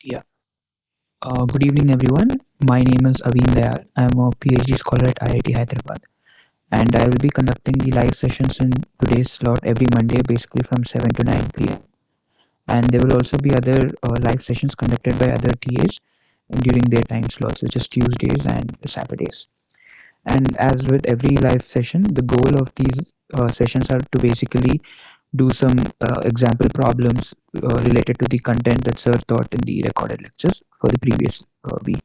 Yeah. Good evening, everyone. My name is Aveen Dayal. I am a PhD scholar at IIT Hyderabad, and I will be conducting the live sessions in today's slot every Monday, basically from 7 to 9 p.m. And there will also be other live sessions conducted by other TAs during their time slots, which is Tuesdays and Saturdays. And as with every live session, the goal of these sessions are to basically do some example problems related to the content that Sir taught in the recorded lectures for the previous week.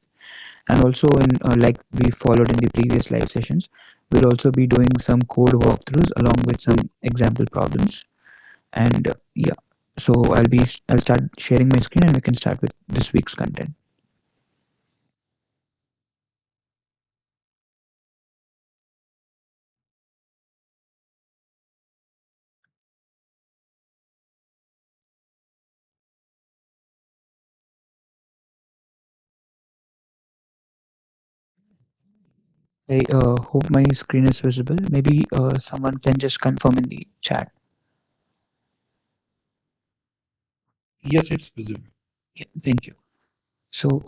And also, in like we followed in the previous live sessions, we'll also be doing some code walkthroughs along with some example problems. And yeah, so I'll start sharing my screen and we can start with this week's content. I hope my screen is visible. Maybe someone can just confirm in the chat. Yes, it's visible. Yeah, thank you. So,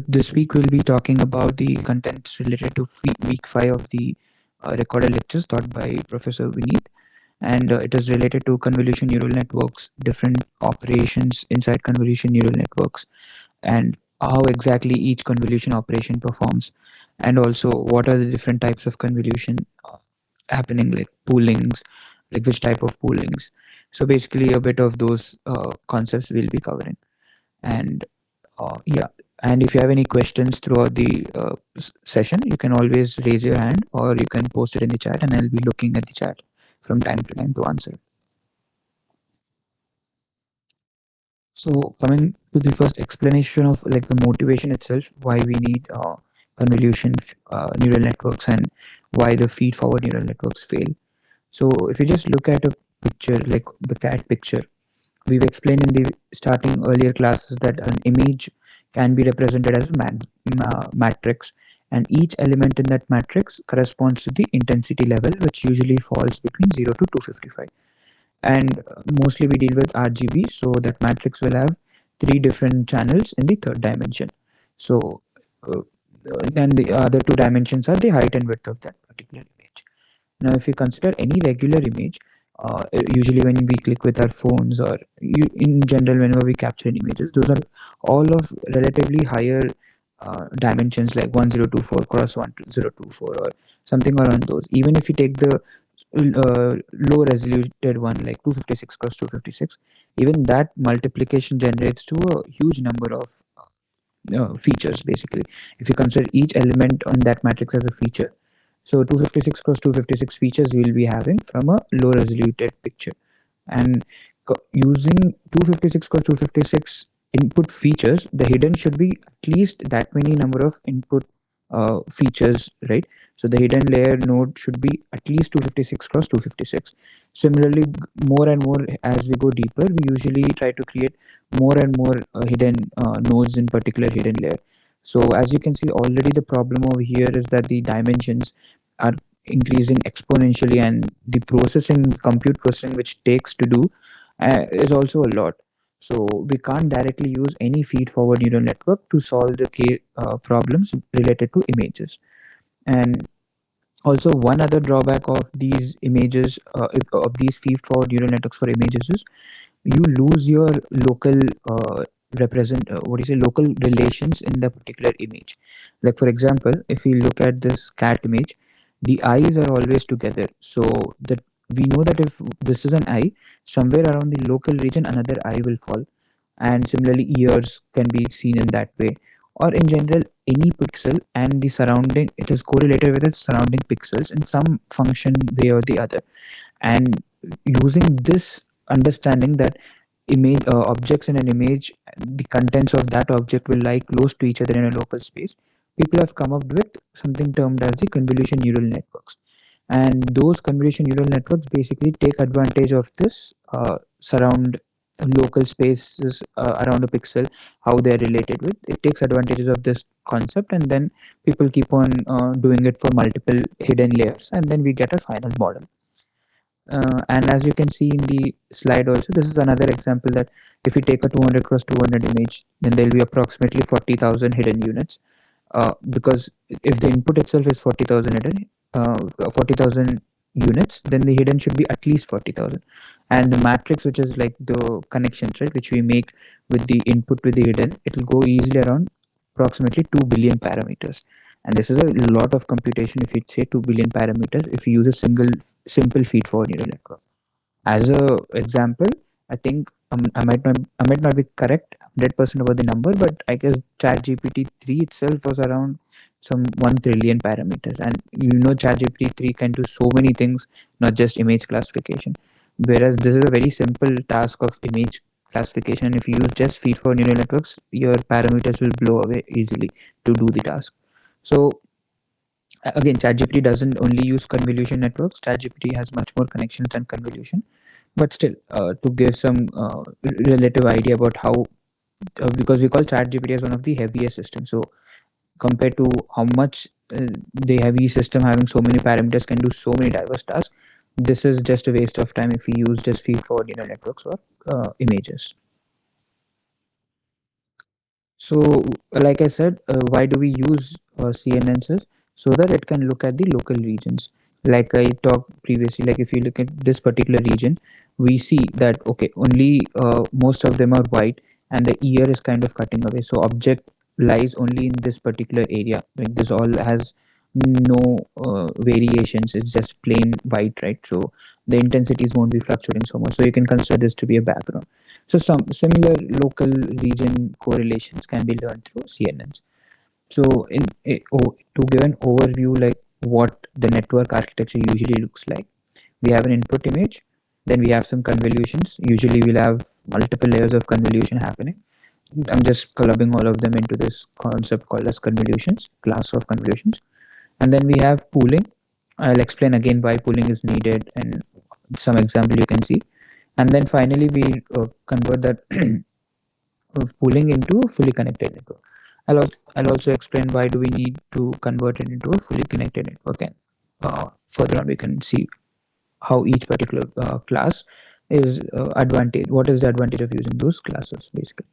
this week we'll be talking about the contents related to week 5 of the recorded lectures taught by Professor Vineet, and it is related to convolution neural networks, different operations inside convolution neural networks, and how exactly each convolution operation performs, and also what are the different types of convolution happening, like poolings, like which type of poolings. So, basically, a bit of those concepts we'll be covering. And yeah, and if you have any questions throughout the session, you can always raise your hand or you can post it in the chat, and I'll be looking at the chat from time to time to answer. So, coming to the first explanation of like the motivation itself, why we need convolution neural networks and why the feed forward neural networks fail. So, if you just look at a picture like the cat picture, we've explained in the starting earlier classes that an image can be represented as a matrix, and each element in that matrix corresponds to the intensity level, which usually falls between 0 to 255. And mostly we deal with RGB, so that matrix will have three different channels in the third dimension. So uh, then the other two dimensions are the height and width of that particular image. Now, if you consider any regular image, usually when we click with our phones or in general, whenever we capture images, those are all of relatively higher dimensions like 1024 cross 1024 or something around those. Even if you take the low resolution one like 256 cross 256, even that multiplication generates to a huge number of features basically. If you consider each element on that matrix as a feature, so 256 cross 256 features we will be having from a low resolution picture. And using 256 cross 256 input features, the hidden should be at least that many number of input features, right? So the hidden layer node should be at least 256 cross 256. Similarly, more and more as we go deeper, we usually try to create more and more hidden nodes in particular hidden layer. So as you can see, already the problem over here is that the dimensions are increasing exponentially, and the processing, compute processing, which takes to do is also a lot. So we can't directly use any feed forward neural network to solve the problems related to images. And also, one other drawback of these images, of these feed forward neural networks for images, is you lose your local represent what do you say local relations in the particular image. Like for example, if we look at this cat image, the eyes are always together, so that we know that if this is an eye, somewhere around the local region another eye will fall. And similarly, ears can be seen in that way, or in general any pixel and the surrounding, it is correlated with its surrounding pixels in some function way or the other. And using this understanding that image objects in an image, the contents of that object will lie close to each other in a local space, people have come up with something termed as the convolution neural networks. And those convolution neural networks basically take advantage of this surround local spaces around a pixel, how they're related with it, takes advantages of this concept, and then people keep on doing it for multiple hidden layers, and then we get a final model. And as you can see in the slide also, this is another example that if you take a 200 cross 200 image, then there will be approximately 40,000 hidden units. Because if the input itself is 40,000 hidden, 40,000 units, then the hidden should be at least 40,000. And the matrix, which is like the connections, right, which we make with the input with the hidden, it will go easily around approximately 2 billion parameters. And this is a lot of computation if you say 2 billion parameters if you use a single simple feed forward neural network. As a example, I think I might not be correct 100% about the number, but I guess ChatGPT 3 itself was around some 1 trillion parameters, and ChatGPT 3 can do so many things, not just image classification. Whereas this is a very simple task of image classification. If you use just feed for neural networks, your parameters will blow away easily to do the task. So again, ChatGPT doesn't only use convolution networks. ChatGPT has much more connections than convolution, but still, to give some relative idea about how, because we call ChatGPT as one of the heaviest systems. So compared to how much the heavy system having so many parameters can do so many diverse tasks, this is just a waste of time if we use just feed forward neural networks or images. So, like I said, why do we use CNNs? So that it can look at the local regions. Like I talked previously, like if you look at this particular region, we see that okay, only most of them are white, and the ear is kind of cutting away. So object lies only in this particular area. Like this all has no variations. It's just plain white, right? So the intensities won't be fluctuating so much. So you can consider this to be a background. So some similar local region correlations can be learned through CNNs. So to give an overview like what the network architecture usually looks like, we have an input image, then we have some convolutions. Usually we'll have multiple layers of convolution happening. I'm just clubbing all of them into this concept called as convolutions, class of convolutions. And then we have pooling. I'll explain again why pooling is needed and some example you can see. And then finally we convert that pooling into fully connected network. I'll also explain why do we need to convert it into a fully connected network, and further on we can see how each particular class is advantage. What is the advantage of using those classes basically?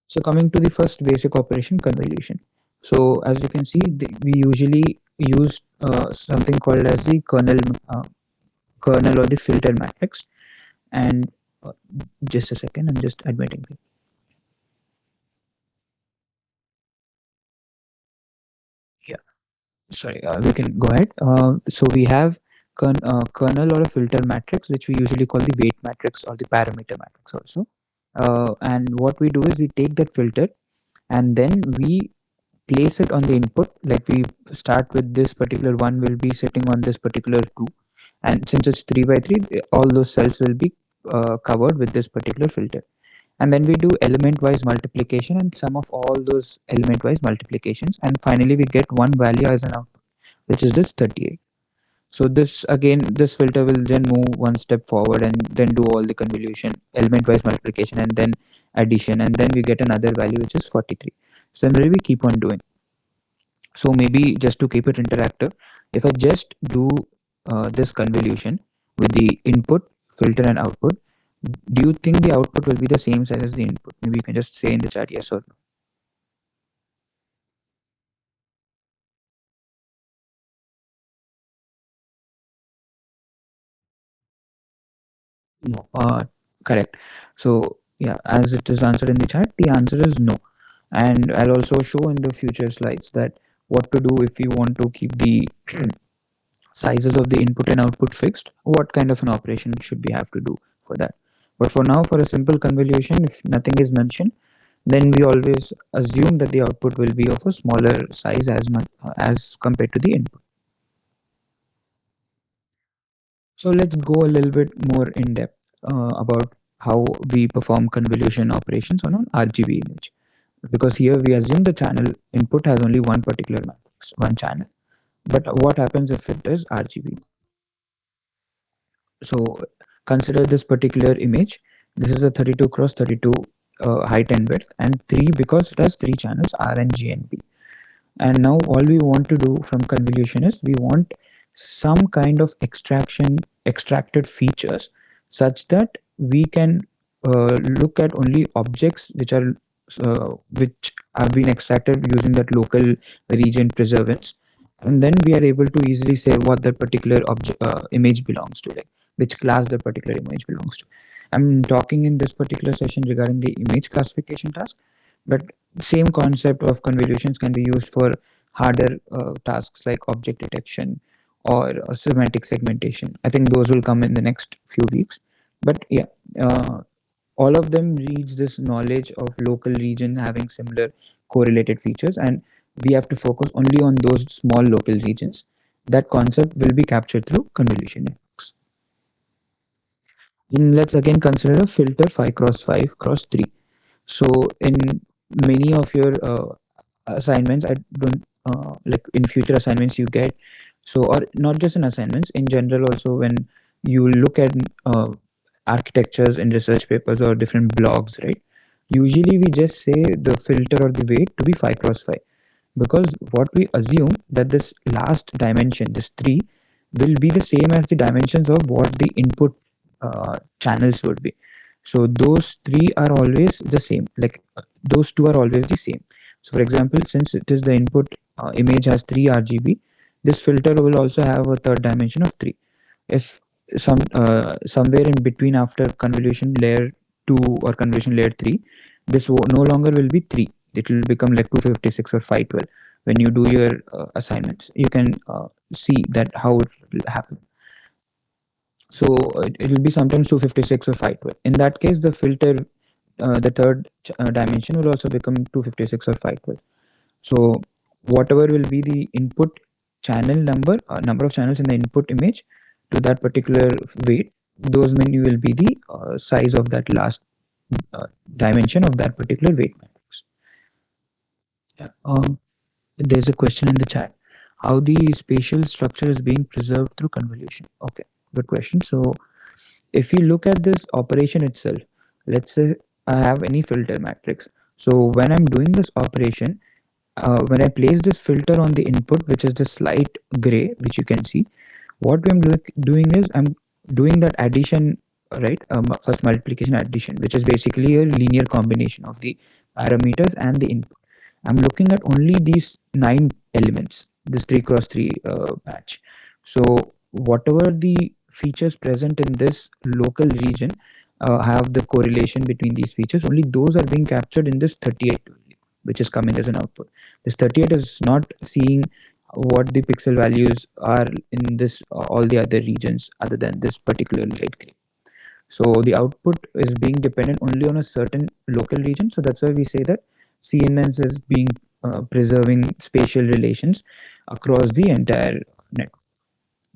So coming to the first basic operation, convolution. So as you can see, we usually use something called as the kernel or the filter matrix. And uh, just a second, I'm just admitting. Yeah, sorry, we can go ahead. So we have kernel or a filter matrix, which we usually call the weight matrix or the parameter matrix also. And what we do is we take that filter and then we place it on the input. Like we start with this particular one will be sitting on this particular two, and since it's 3 by 3, all those cells will be covered with this particular filter. And then we do element wise multiplication and sum of all those element wise multiplications, and finally we get one value as an output, which is this 38. So this again, this filter will then move one step forward and then do all the convolution, element wise multiplication, and then addition, and then we get another value which is 43. Similarly we keep on doing. So maybe just to keep it interactive, if I just do this convolution with the input, filter, and output, do you think the output will be the same size as the input? Maybe you can just say in the chat yes or no. Correct. So yeah, as it is answered in the chat, the answer is no. And I'll also show in the future slides that what to do if you want to keep the sizes of the input and output fixed, what kind of an operation should we have to do for that. But for now, for a simple convolution, if nothing is mentioned, then we always assume that the output will be of a smaller size as much as compared to the input. So let's go a little bit more in depth about how we perform convolution operations on an RGB image. Because here we assume the channel input has only one particular matrix, one channel. But what happens if it is RGB? So consider this particular image. This is a 32 cross 32 height and width, and 3 because it has 3 channels, R and G and B. And now all we want to do from convolution is we want some kind of extracted features such that we can look at only objects which have been extracted using that local region preservance, and then we are able to easily say what that particular object image belongs to, like which class that particular image belongs to. I'm talking in this particular session regarding the image classification task, but same concept of convolutions can be used for harder tasks like object detection or semantic segmentation. I think those will come in the next few weeks. But yeah, uh, all of them needs this knowledge of local region having similar correlated features, and we have to focus only on those small local regions. That concept will be captured through convolution networks. And let's again consider a filter 5 cross 5 cross 3. So in many of your assignments, I don't like in future assignments you get, so or not just in assignments, in general also, when you look at architectures in research papers or different blogs, right? Usually we just say the filter or the weight to be 5 cross 5, because what we assume that this last dimension, this 3, will be the same as the dimensions of what the input channels would be. So those 3 are always the same, like those 2 are always the same. So for example, since it is the input image has 3 RGB, this filter will also have a third dimension of 3. If somewhere in between after convolution layer 2 or convolution layer 3, this no longer will be 3, it will become like 256 or 512. When you do your assignments, you can see that how it will happen. So it will be sometimes 256 or 512. In that case, the filter, the third dimension will also become 256 or 512. So whatever will be the input channel number, number of channels in the input image to that particular weight, those many will be the size of that last dimension of that particular weight matrix. Yeah. There's a question in the chat. How the spatial structure is being preserved through convolution? Okay, good question. So if you look at this operation itself, let's say I have any filter matrix. So when I'm doing this operation, when I place this filter on the input, which is the slight gray, which you can see, what I'm doing is I'm doing that addition, right? First multiplication addition, which is basically a linear combination of the parameters and the input. I'm looking at only these 9 elements, this 3 cross 3 patch. So whatever the features present in this local region have the correlation between these features, only those are being captured in this 38 only, which is coming as an output. This 38 is not seeing what the pixel values are in this all the other regions other than this particular light gray. So the output is being dependent only on a certain local region. So that's why we say that CNNs is being preserving spatial relations across the entire network.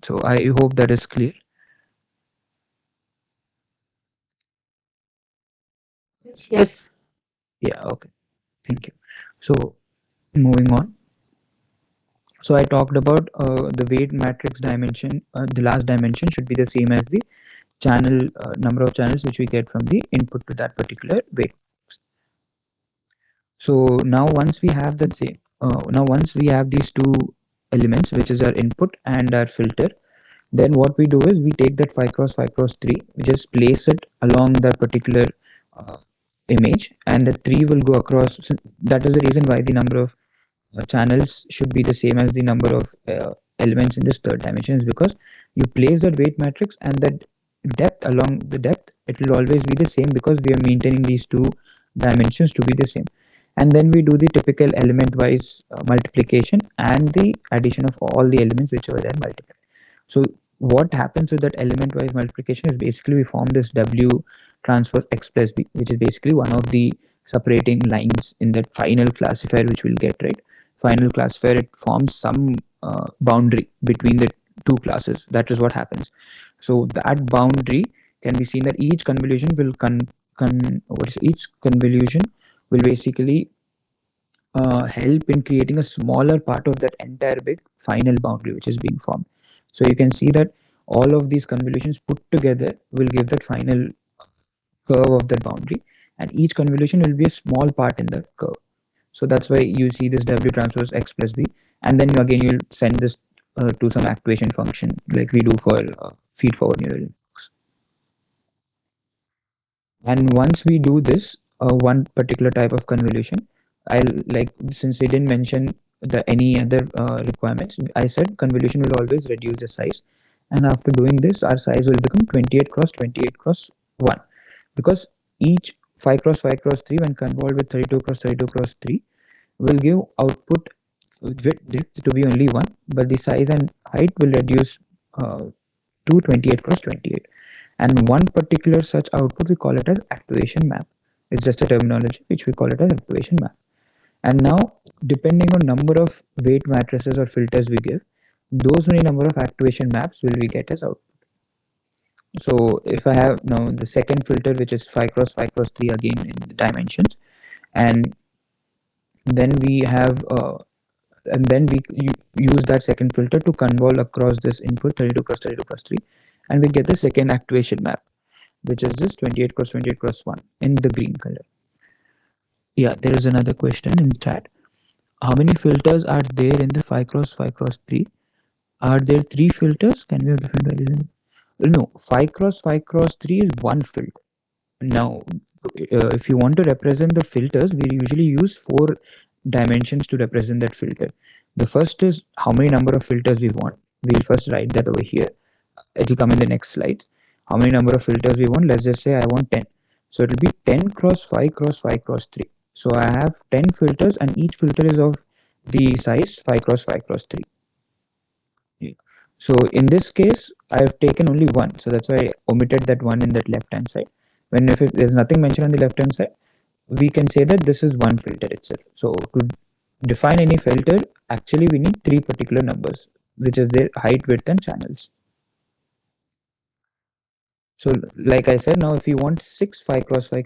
So I hope that is clear. Yes. Yeah, okay. Thank you. So moving on. So I talked about the weight matrix dimension. The last dimension should be the same as the channel number of channels which we get from the input to that particular weight. So now once we have these two elements, which is our input and our filter, then what we do is we take that 5 cross 5 cross 3, we just place it along that particular uh, image, and the 3 will go across. So that is the reason why the number of channels should be the same as the number of elements in this third dimension, is because you place that weight matrix and that depth, along the depth it will always be the same, because we are maintaining these two dimensions to be the same. And then we do the typical element wise multiplication and the addition of all the elements which are there multiplied. So what happens with that element wise multiplication is basically we form this W transpose X plus B, which is basically one of the separating lines in that final classifier which we'll get, right? Final classifier, it forms some boundary between the two classes. That is what happens. So that boundary can be seen that each convolution will what is each convolution will basically help in creating a smaller part of that entire big final boundary which is being formed. So you can see that all of these convolutions put together will give that final curve of that boundary, and each convolution will be a small part in the curve. So that's why you see this W transpose X plus B, and then you again you'll send this to some activation function like we do for feed forward neural networks. And once we do this, one particular type of convolution, I'll like since we didn't mention the any other requirements, I said convolution will always reduce the size, and after doing this, our size will become 28 cross 28 cross 1, because each 5 cross 5 cross 3 when convolved with 32 cross 32 cross 3 will give output width to be only 1, but the size and height will reduce to 28 cross 28. And one particular such output we call it as activation map. It's just a terminology which we call it as activation map. And now, depending on number of weight matrices or filters we give, those many number of activation maps will we get as output. So if I have now the second filter, which is 5 cross 5 cross 3 again in the dimensions, and then we have and then we use that second filter to convolve across this input 32 cross 32 cross 3, and we get the second activation map, which is this 28 cross 28 cross 1 in the green color. Yeah, there is another question in the chat. How many filters are there in the 5 cross 5 cross 3? Are there 3 filters? Can we have different values? No, 5 cross 5 cross 3 is one filter. Now, if you want to represent the filters, we usually use 4 dimensions to represent that filter. The first is how many number of filters we want. We'll first write that over here. It will come in the next slide. How many number of filters we want? Let's just say I want 10. So it will be 10 cross 5 cross 5 cross 3. So I have 10 filters, and each filter is of the size 5 cross 5 cross 3. Yeah. So in this case, I have taken only one. So that's why I omitted that one in that left hand side. When if there's nothing mentioned on the left hand side, we can say that this is one filter itself. So to define any filter, actually we need 3 particular numbers, which is their height, width, and channels. So like I said, now if you want 6 5 cross 5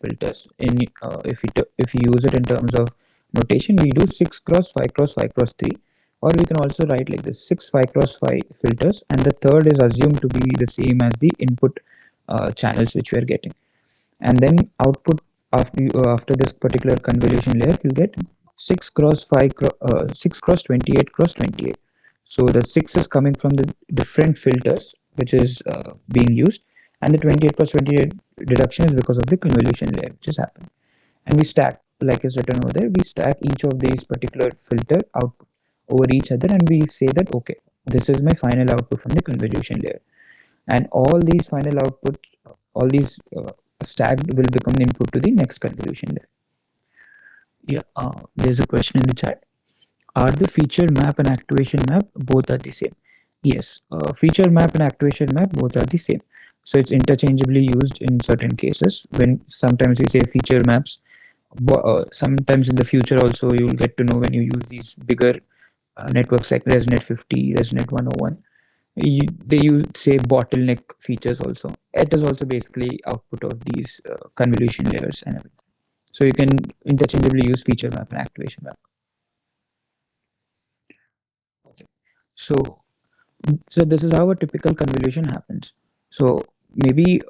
filters, if you use it in terms of notation, we do 6 cross 5 cross 5 cross 3, or we can also write like this: 6 5 cross 5 filters, and the third is assumed to be the same as the input channels which we are getting, and then output after this particular convolution layer, you get 6 cross 5 6 cross 28 cross 28. So the 6 is coming from the different filters which is being used, and the 28 plus 28 deduction is because of the convolution layer which is happening. And we stack, like is written over there, we stack each of these particular filter output over each other, and we say that okay, this is my final output from the convolution layer, and all these final output, all these stacked will become the input to the next convolution layer. Yeah, there's a question in the chat. Are the feature map and activation map both are the same? Yes, feature map and activation map both are the same. So it's interchangeably used in certain cases. When sometimes we say feature maps, sometimes in the future also you'll get to know when you use these bigger networks like ResNet 50, ResNet 101. They use say bottleneck features also. It is also basically output of these convolution layers and everything. So you can interchangeably use feature map and activation map. Okay. So this is how a typical convolution happens. So maybe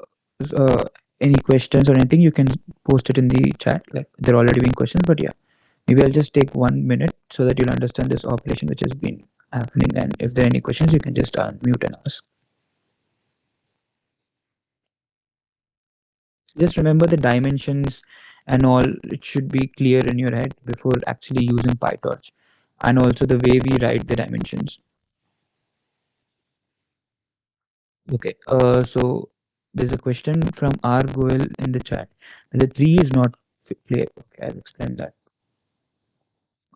uh, any questions or anything, you can post it in the chat. Like there are already been questions, but yeah, maybe I'll just take 1 minute so that you'll understand this operation which has been happening. And if there are any questions, you can just unmute and ask. Just remember the dimensions and all. It should be clear in your head before actually using PyTorch, and also the way we write the dimensions. Okay, so there's a question from R. Goel in the chat. The 3 is not clear. Okay, I'll explain that.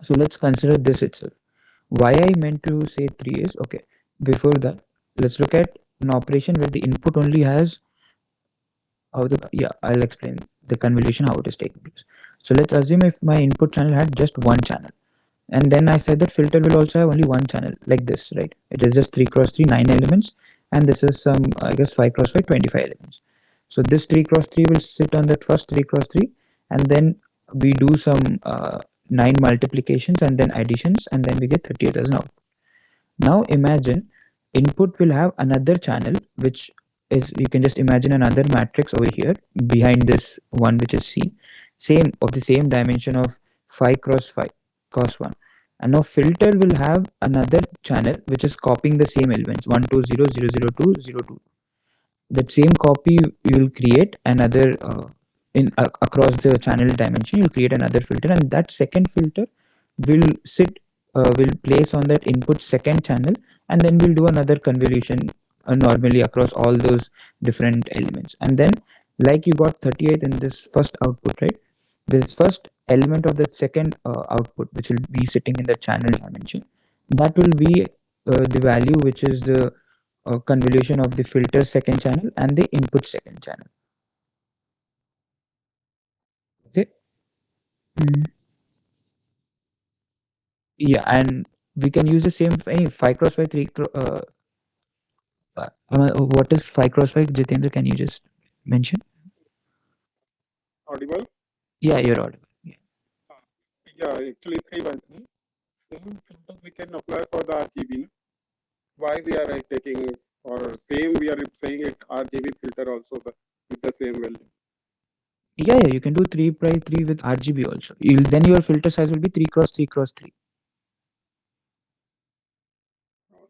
So let's consider this itself. Why I meant to say 3 is, okay, before that, let's look at an operation where the input only has I'll explain the convolution, how it is taking place. So let's assume if my input channel had just one channel, and then I said that filter will also have only one channel, like this, right? It is just 3 cross 3, 9 elements, and this is some, I guess, 5 cross 5, 25 elements. So this 3 cross 3 will sit on that first 3 cross 3, and then we do some 9 multiplications and then additions, and then we get 38 as an output. Now imagine input will have another channel, which is, you can just imagine another matrix over here behind this one which is seen, same of the same dimension of 5 cross 5 cross 1. And now filter will have another channel which is copying the same elements 120 002 02. That same copy you will create another across the channel dimension. You'll create another filter, and that second filter will sit will place on that input second channel, and then we'll do another convolution normally across all those different elements. And then, like you got 38 in this first output, right? This first element of that second output, which will be sitting in the channel dimension, that will be the value which is the convolution of the filter second channel and the input second channel. Okay. Mm. Yeah, and we can use the same any 5 cross 5 3 what is 5 cross 5? Jitendra, can you just mention? Audible? Yeah, you're audible. Yeah. Yeah, actually 3 by 3. Same filter we can apply for the RGB. Why we are taking or same we are saying it RGB filter also with the same value. Yeah, yeah, you can do 3 by 3 with RGB also. Then your filter size will be 3 cross 3 cross 3.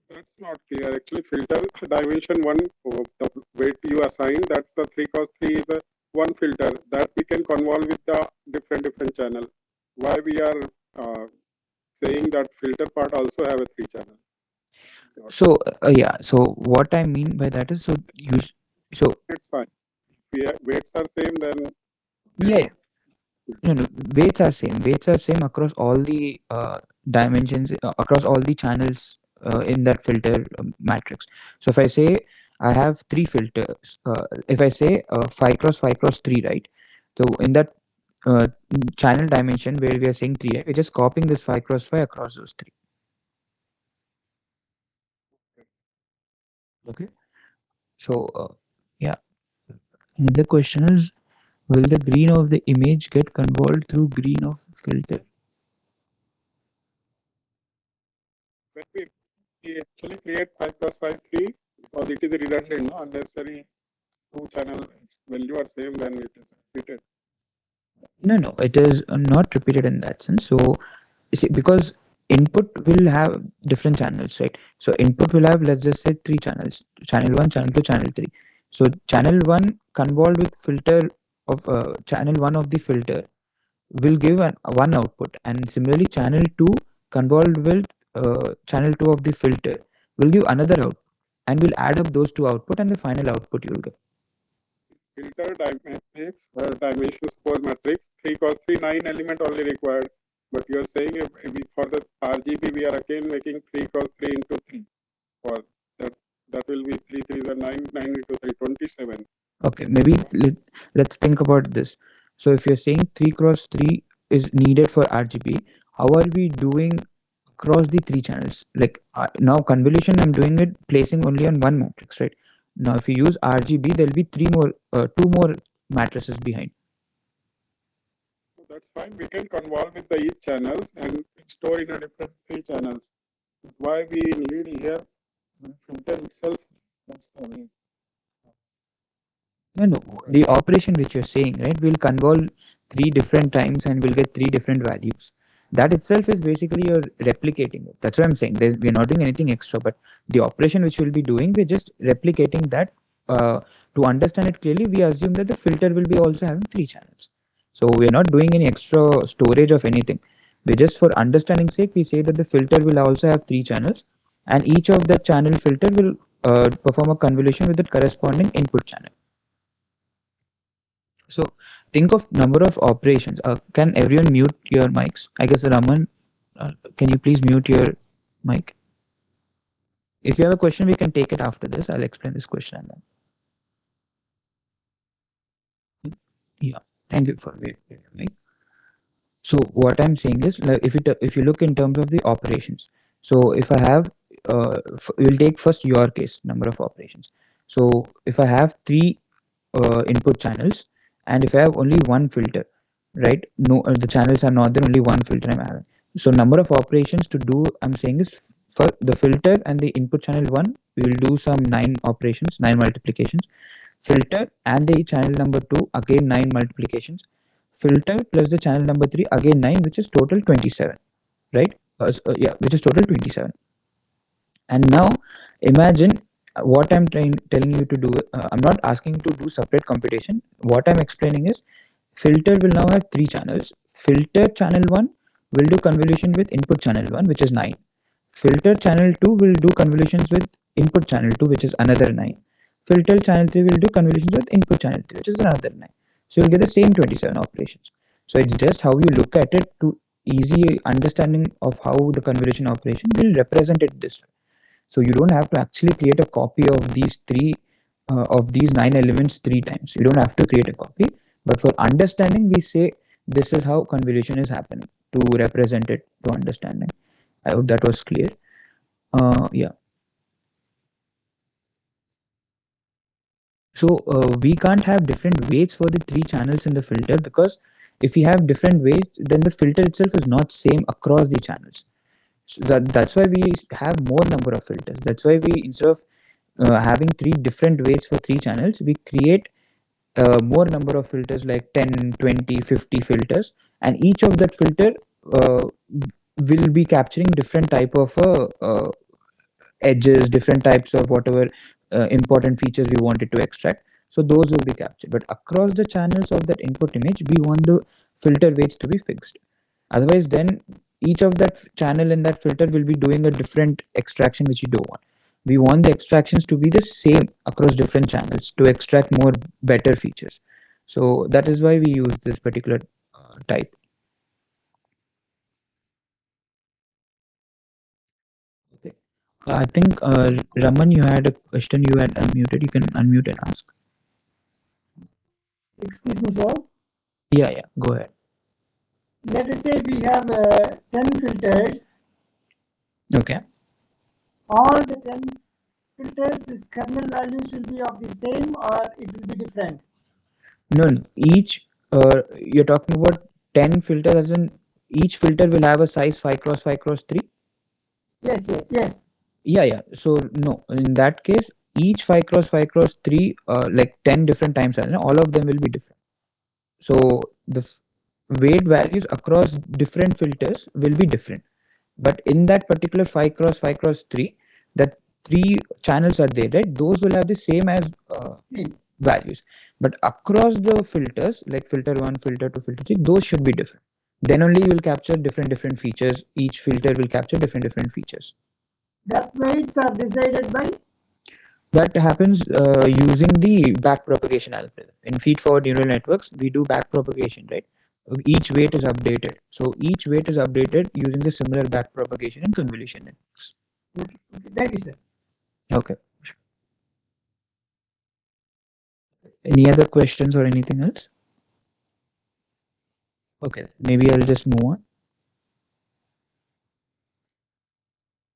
That's not clear. Actually, filter dimension 1, the weight you assign, that's the 3 cross 3 is a one filter that we can convolve with the different channel. Why we are saying that filter part also have a 3 channel. So yeah, so what I mean by that is so It's fine. If weights are same, then yeah, no, weights are same. Weights are same across all the dimensions, across all the channels in that filter matrix. So if I say I have three filters, if I say 5 cross 5 cross 3, right? So in that uh, channel dimension where we are saying 3, right, we're just copying this 5 cross 5 across those 3. Okay. So yeah, another question is, will the green of the image get convolved through green of filter? when we actually create 5 cross 5 3 because it is redundant, no unnecessary 2 channel value are same, then it is repeated. No, it is not repeated in that sense. So, you see, because input will have different channels, right? So, input will have, let's just say, three channels: channel one, channel two, channel three. So, channel one convolved with filter of channel one of the filter will give one output, and similarly, channel two convolved with channel two of the filter will give another output, and we'll add up those two output, and the final output you'll get. Filter matrix dimension suppose matrix 3 cross 3 9 element only required, but you are saying if for the RGB we are again making 3 cross 3 into 3 for that will be 3 3 is a 9 9 into 3 27. Okay, maybe let's think about this. So if you're saying 3 cross 3 is needed for RGB, how are we doing across the three channels? Like now convolution, I'm doing it placing only on one matrix, right? Now if you use RGB, there'll be two more matrices behind. So that's fine, we can convolve with the each channels and store in a different 3 channels. Why we need here filter itself, that's the way. No, the operation which you're saying, right? We'll convolve three different times and we'll get three different values. That itself is basically you're replicating it. That's what I'm saying. We're not doing anything extra, but the operation which we'll be doing, we're just replicating that. To understand it clearly, we assume that the filter will be also having three channels. So we're not doing any extra storage of anything. We just, for understanding sake, we say that the filter will also have three channels, and each of the channel filter will perform a convolution with the corresponding input channel. So think of number of operations. Can everyone mute your mics? I guess Raman, can you please mute your mic? If you have a question, we can take it after this. I'll explain this question and then. Yeah, thank you for waiting. Mic. So what I'm saying is, like, if you look in terms of the operations. So if I have, we'll take first your case, number of operations. So if I have three input channels, and if I have only one filter, right? No, the channels are not there. Only one filter I'm having. So number of operations to do, I'm saying is for the filter and the input channel one, we will do some 9 operations, 9 multiplications. Filter and the channel number 2, again 9 multiplications. Filter plus the channel number 3, again 9, which is total 27, right? Yeah, which is total 27. And now imagine what I'm telling you to do. I'm not asking to do separate computation. What I'm explaining is filter will now have three channels. Filter channel 1 will do convolution with input channel 1, which is 9. Filter channel 2 will do convolutions with input channel 2, which is another 9. Filter channel 3 will do convolutions with input channel 3, which is another 9. So you'll get the same 27 operations. So it's just how you look at it to easy understanding of how the convolution operation will represent it this way. So you don't have to actually create a copy of these 9 elements three times. You don't have to create a copy, but for understanding, we say this is how convolution is happening to represent it to understanding. I hope that was clear. Yeah. So we can't have different weights for the three channels in the filter, because if we have different weights, then the filter itself is not same across the channels. So that's why we have more number of filters. That's why we, instead of having three different weights for three channels, we create more number of filters, like 10, 20, 50 filters, and each of that filter uh, will be capturing different type of edges, different types of whatever important features we wanted to extract. So those will be captured, but across the channels of that input image, we want the filter weights to be fixed. Otherwise, then each of that channel in that filter will be doing a different extraction, which you don't want. We want the extractions to be the same across different channels to extract more better features. So that is why we use this particular type. Okay. I think Raman, you had a question. You had unmuted. You can unmute and ask. Excuse me, sir. Yeah, yeah. Go ahead. Let us say we have 10 filters. Okay. All the 10 filters, this kernel values will be of the same or it will be different? No, no. Each you're talking about 10 filters, as in each filter will have a size 5 cross 5 cross 3. Yes, yes, yes. Yeah, yeah. So no, in that case, each 5 cross 5 cross 3, like 10 different times, and all of them will be different. So the weight values across different filters will be different. But in that particular 5 cross 5 cross 3, that three channels are there, right? Those will have the same as values. But across the filters, like filter 1, filter 2, filter 3, those should be different. Then only you will capture different features. Each filter will capture different features. That weights are decided by? That happens using the backpropagation algorithm. In feed-forward neural networks, we do backpropagation, right? Each weight is updated. So each weight is updated using the similar backpropagation and convolution networks. Okay, okay. Thank you, sir. Okay. Any other questions or anything else? Okay, maybe I'll just move on.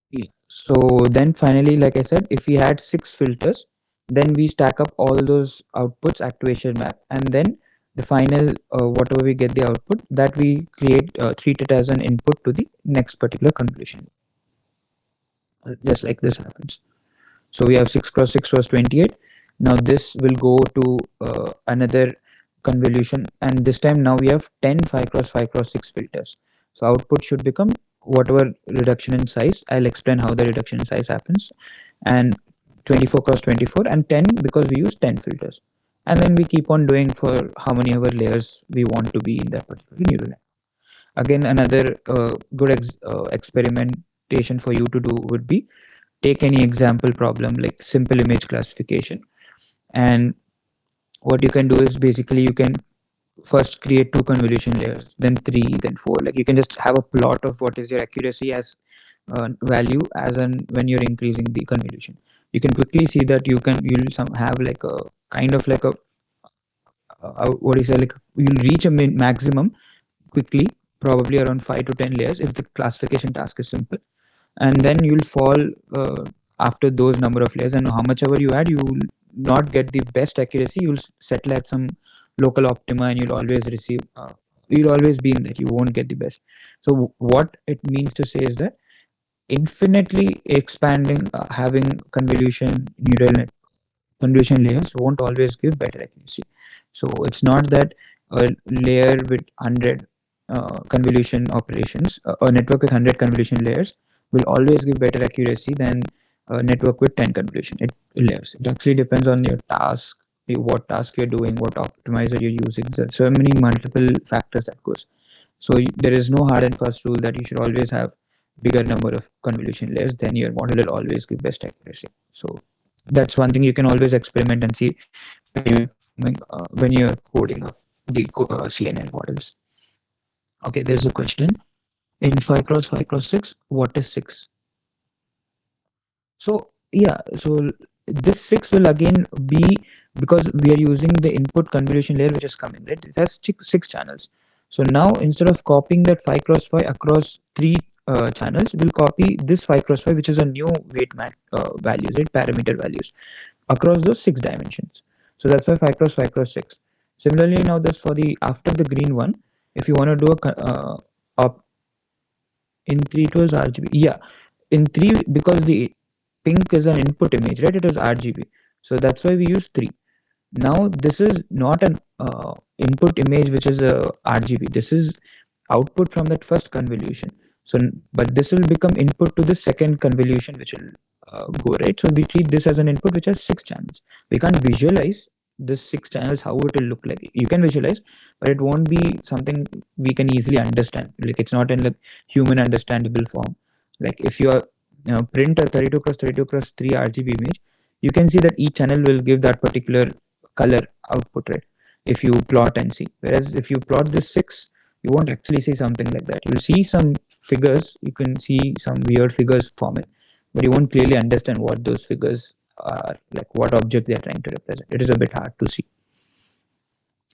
Yeah. So then finally, like I said, if we had 6 filters, then we stack up all those outputs, activation map, and then the final whatever we get the output, that we create, treat it as an input to the next particular convolution. Just like this happens. So we have 6 cross 6 was 28. Now this will go to another convolution, and this time now we have 10 5 cross 5 cross 6 filters. So output should become whatever reduction in size. I'll explain how the reduction in size happens. And 24 cross 24 and 10, because we use 10 filters. And then we keep on doing for how many ever layers we want to be in that particular neural net. Again, another good experimentation for you to do would be, take any example problem like simple image classification, and what you can do is basically you can first create 2 convolution layers, then 3, then 4. Like you can just have a plot of what is your accuracy as value as and when you're increasing the convolution. You can quickly see that you'll some have like a kind of like a what do you say, like you'll reach a maximum quickly, probably around 5 to 10 layers if the classification task is simple, and then you'll fall after those number of layers, and how much ever you add, you will not get the best accuracy. You'll settle at some local optima, and you'll always be in that, you won't get the best. So what it means to say is that infinitely expanding, having convolution layers won't always give better accuracy. So it's not that a layer with 100 convolution operations. A network with 100 convolution layers will always give better accuracy than a network with 10 layers. It actually depends on your task, what task you're doing, what optimizer you're using. There's so many multiple factors that goes. So there is no hard and fast rule that you should always have bigger number of convolution layers, then your model will always give best accuracy. So that's one thing you can always experiment and see when you're coding up the CNN models. Okay, there's a question. In 5 cross 5 cross 6, what is 6? So yeah, so this 6 will again be, because we are using the input convolution layer which is coming, right? It has 6 channels. So now instead of copying that 5 cross 5 across 3 channels, we'll copy this 5 cross 5, which is a new weight values, right? Parameter values across those 6 dimensions. So that's why 5 cross 5 cross 6. Similarly, now this for the after the green one, if you want to do op in 3 it was RGB. Yeah, in 3 because the pink is an input image, right? It is RGB. So that's why we use 3. Now this is not an input image which is a RGB. This is output from that first convolution. So, but this will become input to the second convolution which will go, right? So we treat this as an input which has 6 channels. We can't visualize this 6 channels how it will look like. You can visualize, but it won't be something we can easily understand. Like it's not in like human understandable form. Like if you are print a 32 cross 32 cross 3 RGB image, you can see that each channel will give that particular color output, right? If you plot and see. Whereas if you plot this 6, you won't actually see something like that. You'll see some figures, you can see some weird figures forming, but you won't clearly understand what those figures are, like what object they are trying to represent. It is a bit hard to see.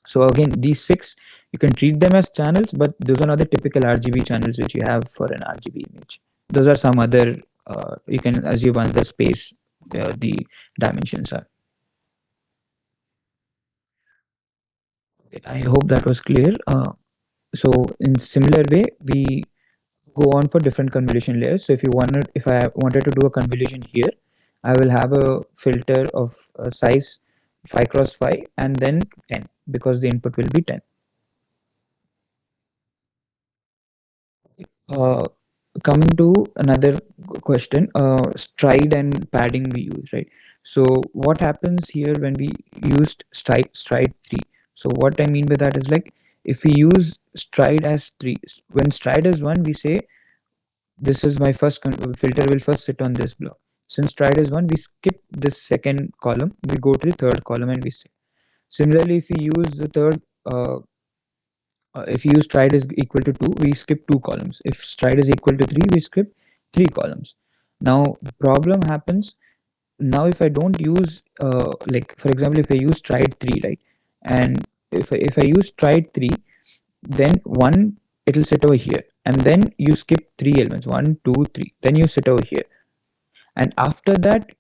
So again, these 6, you can treat them as channels, but those are not the typical RGB channels which you have for an RGB image. Those are some other, you can assume other space the dimensions are. I hope that was clear. So in similar way, we go on for different convolution layers. So if I wanted to do a convolution here, I will have a filter of size 5 cross 5 and then 10, because the input will be 10. Coming to another question, stride and padding we use, right? So what happens here when we used stride 3? So what I mean by that is, like, if we use stride as 3, when stride is 1, we say this is my first filter will first sit on this block. Since stride is 1, we skip this second column, we go to the third column and we say. Similarly, if we use the third if you use stride is equal to 2, we skip 2 columns. If stride is equal to 3, we skip 3 columns. Now the problem happens now if I don't use like for example, if I use stride 3, right, and if I use stride 3, then 1 it will sit over here, and then you skip 3 elements, 1 2 3, then you sit over here, and after that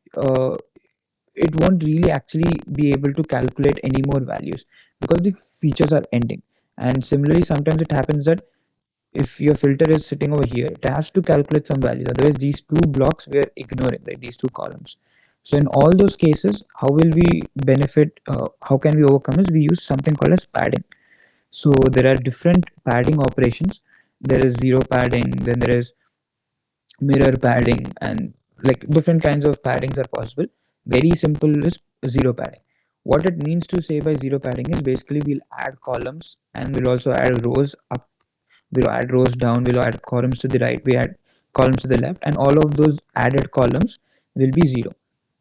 it won't really actually be able to calculate any more values because the features are ending. And similarly, sometimes it happens that if your filter is sitting over here, it has to calculate some values. Otherwise, these 2 blocks we are ignoring, right? These 2 columns. So in all those cases, how will we benefit? How can we overcome this? We use something called as padding. So there are different padding operations. There is zero padding, then there is mirror padding, and like different kinds of paddings are possible. Very simple is zero padding. What it means to say by zero padding is basically we'll add columns and we'll also add rows up, we'll add rows down, we'll add columns to the right, we add columns to the left, and all of those added columns will be 0.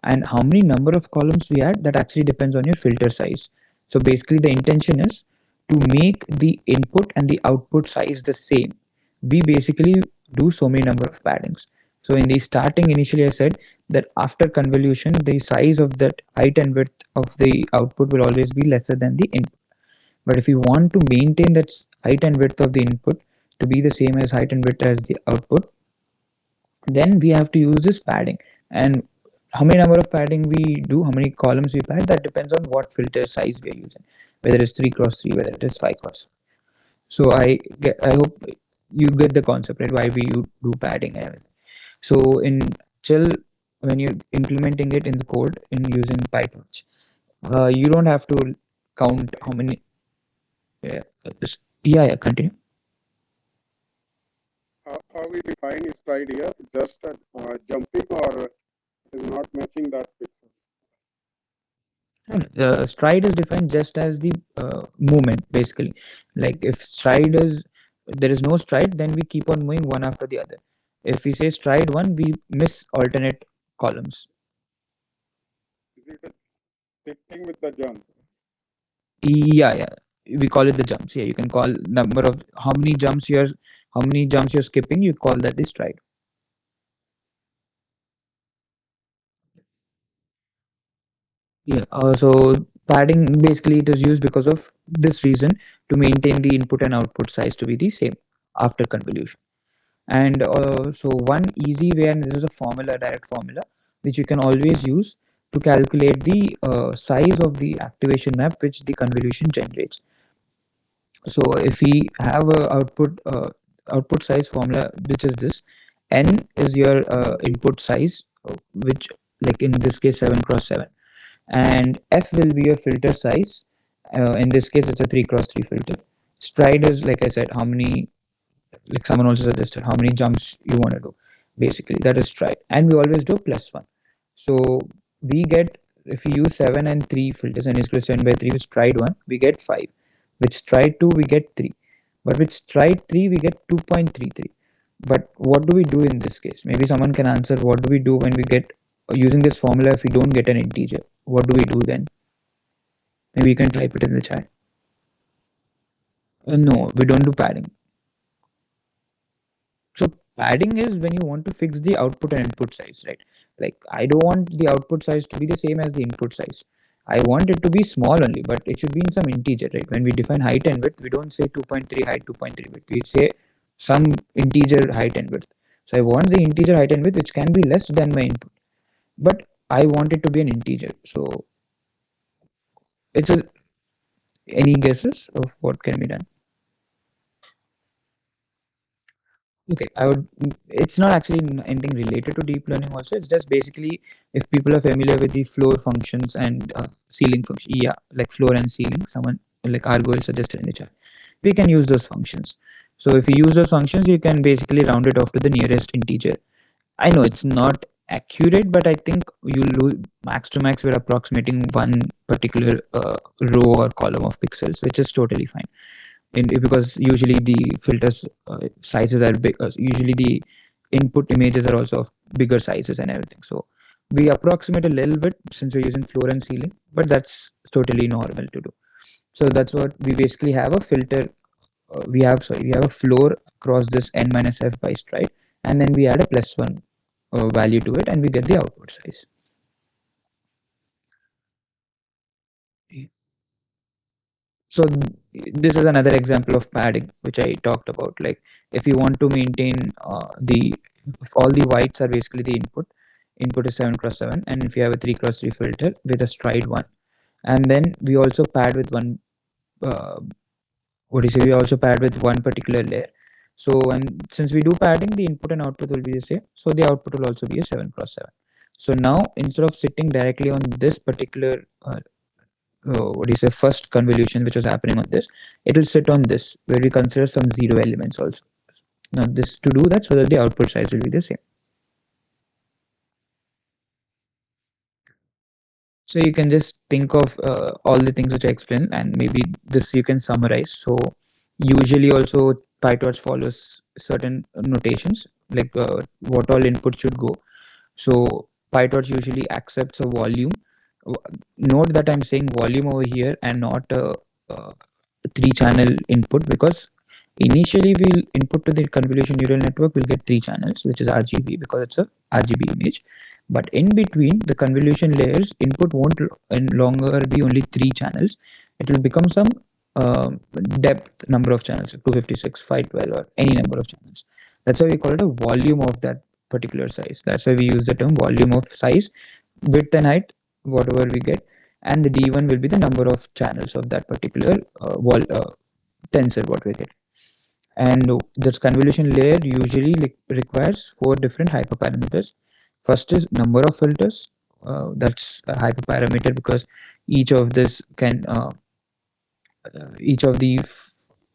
And how many number of columns we add, that actually depends on your filter size. So basically the intention is to make the input and the output size the same. We basically do so many number of paddings. So in the starting, initially I said that after convolution, the size of that height and width of the output will always be lesser than the input. But if you want to maintain that height and width of the input to be the same as height and width as the output, then we have to use this padding. And how many number of padding we do, how many columns we pad, that depends on what filter size we are using, whether it's 3 cross 3, whether it is 5 cross. So I hope you get the concept, right? Why we do padding and everything. So in chill, when you're implementing it in the code in using PyTorch, you don't have to count how many. Yeah, continue. how we define stride here, just jumping or is not matching that pixel. Stride is defined just as the movement, basically. Like if stride is there is no stride, then we keep on moving one after the other. If we say stride one, we miss alternate columns. Is it sticking with the jump? Yeah, yeah. We call it the jumps. Yeah, you can call number of how many jumps you're skipping. You call that the stride. Yeah. So padding basically it is used because of this reason to maintain the input and output size to be the same after convolution. And so one easy way, and this is a formula, direct formula, which you can always use to calculate the size of the activation map which the convolution generates. So if we have a output size formula, which is this, n is your input size, which like in this case 7 cross 7, and f will be your filter size. In this case, it's a 3 cross 3 filter. Stride is, like I said, how many, like someone also suggested, how many jumps you want to do. Basically, that is stride, and we always do +1. So we get, if we use 7 and 3 filters, and is equal to 7 by 3 with stride 1, we get 5. With stride 2, we get 3. But with stride 3, we get 2.33. But what do we do in this case? Maybe someone can answer, what do we do when we get using this formula if we don't get an integer? What do we do then? Maybe you can type it in the chat. No, we don't do padding. So padding is when you want to fix the output and input size, right? Like I don't want the output size to be the same as the input size. I want it to be small only, but it should be in some integer, right? When we define height and width, we don't say 2.3 height, 2.3 width. We say some integer height and width. So I want the integer height and width which can be less than my input, but I want it to be an integer. So it's a, any guesses of what can be done? Okay, I would. It's not actually anything related to deep learning. Also, it's just basically if people are familiar with the floor functions and ceiling function. Yeah, like floor and ceiling. Someone like Argo will suggested in the chat. We can use those functions. So if you use those functions, you can basically round it off to the nearest integer. I know it's not accurate, but I think you lose max to max. We're approximating one particular row or column of pixels, which is totally fine because usually the filters sizes are big. Usually the input images are also of bigger sizes and everything. So we approximate a little bit since we're using floor and ceiling, but that's totally normal to do. So that's what we basically have a filter. We have a floor across this n minus f by stride, and then we add a +1 value to it, and we get the output size. So this is another example of padding which I talked about. Like if you want to maintain the if all the whites are basically the input is 7 cross 7, and if you have a 3 cross 3 filter with a stride 1, and then we also pad with one what do you say, we also pad with one particular layer. So and since we do padding, the input and output will be the same, so the output will also be a 7 cross 7. So now instead of sitting directly on this particular what do you say, first convolution which was happening on this, it will sit on this where we consider some zero elements also. Now this to do that so that the output size will be the same. So you can just think of all the things which I explained, and maybe this you can summarize. So usually also PyTorch follows certain notations like what all input should go. So PyTorch usually accepts a volume. Note that I'm saying volume over here and not a, 3-channel input, because initially we'll input to the convolution neural network, we'll get 3 channels, which is RGB because it's a RGB image. But in between the convolution layers, input won't longer be only 3 channels. It will become some depth number of channels, 256, 512, or any number of channels. That's why we call it a volume of that particular size. That's why we use the term volume of size, width and height, whatever we get, and the d1 will be the number of channels of that particular tensor what we get. And this convolution layer usually requires 4 different hyperparameters. First is number of filters. That's a hyperparameter because each of this can each of the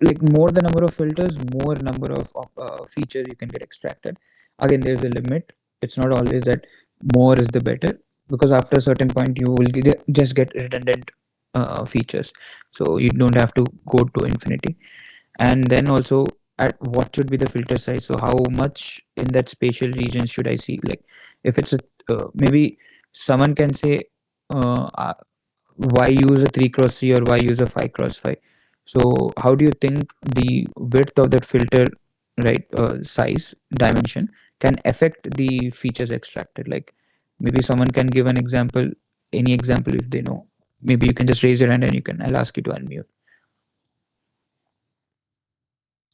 like more the number of filters, more number of features you can get extracted. Again, there's a limit. It's not always that more is the better, because after a certain point you will just get redundant features. So you don't have to go to infinity. And then also, at what should be the filter size? So how much in that spatial region should I see? Like if it's a maybe someone can say, why use a 3 cross 3 or why use a 5 cross 5? So how do you think the width of that filter, right, size dimension can affect the features extracted? Like maybe someone can give an example, any example if they know. Maybe you can just raise your hand and I'll ask you to unmute.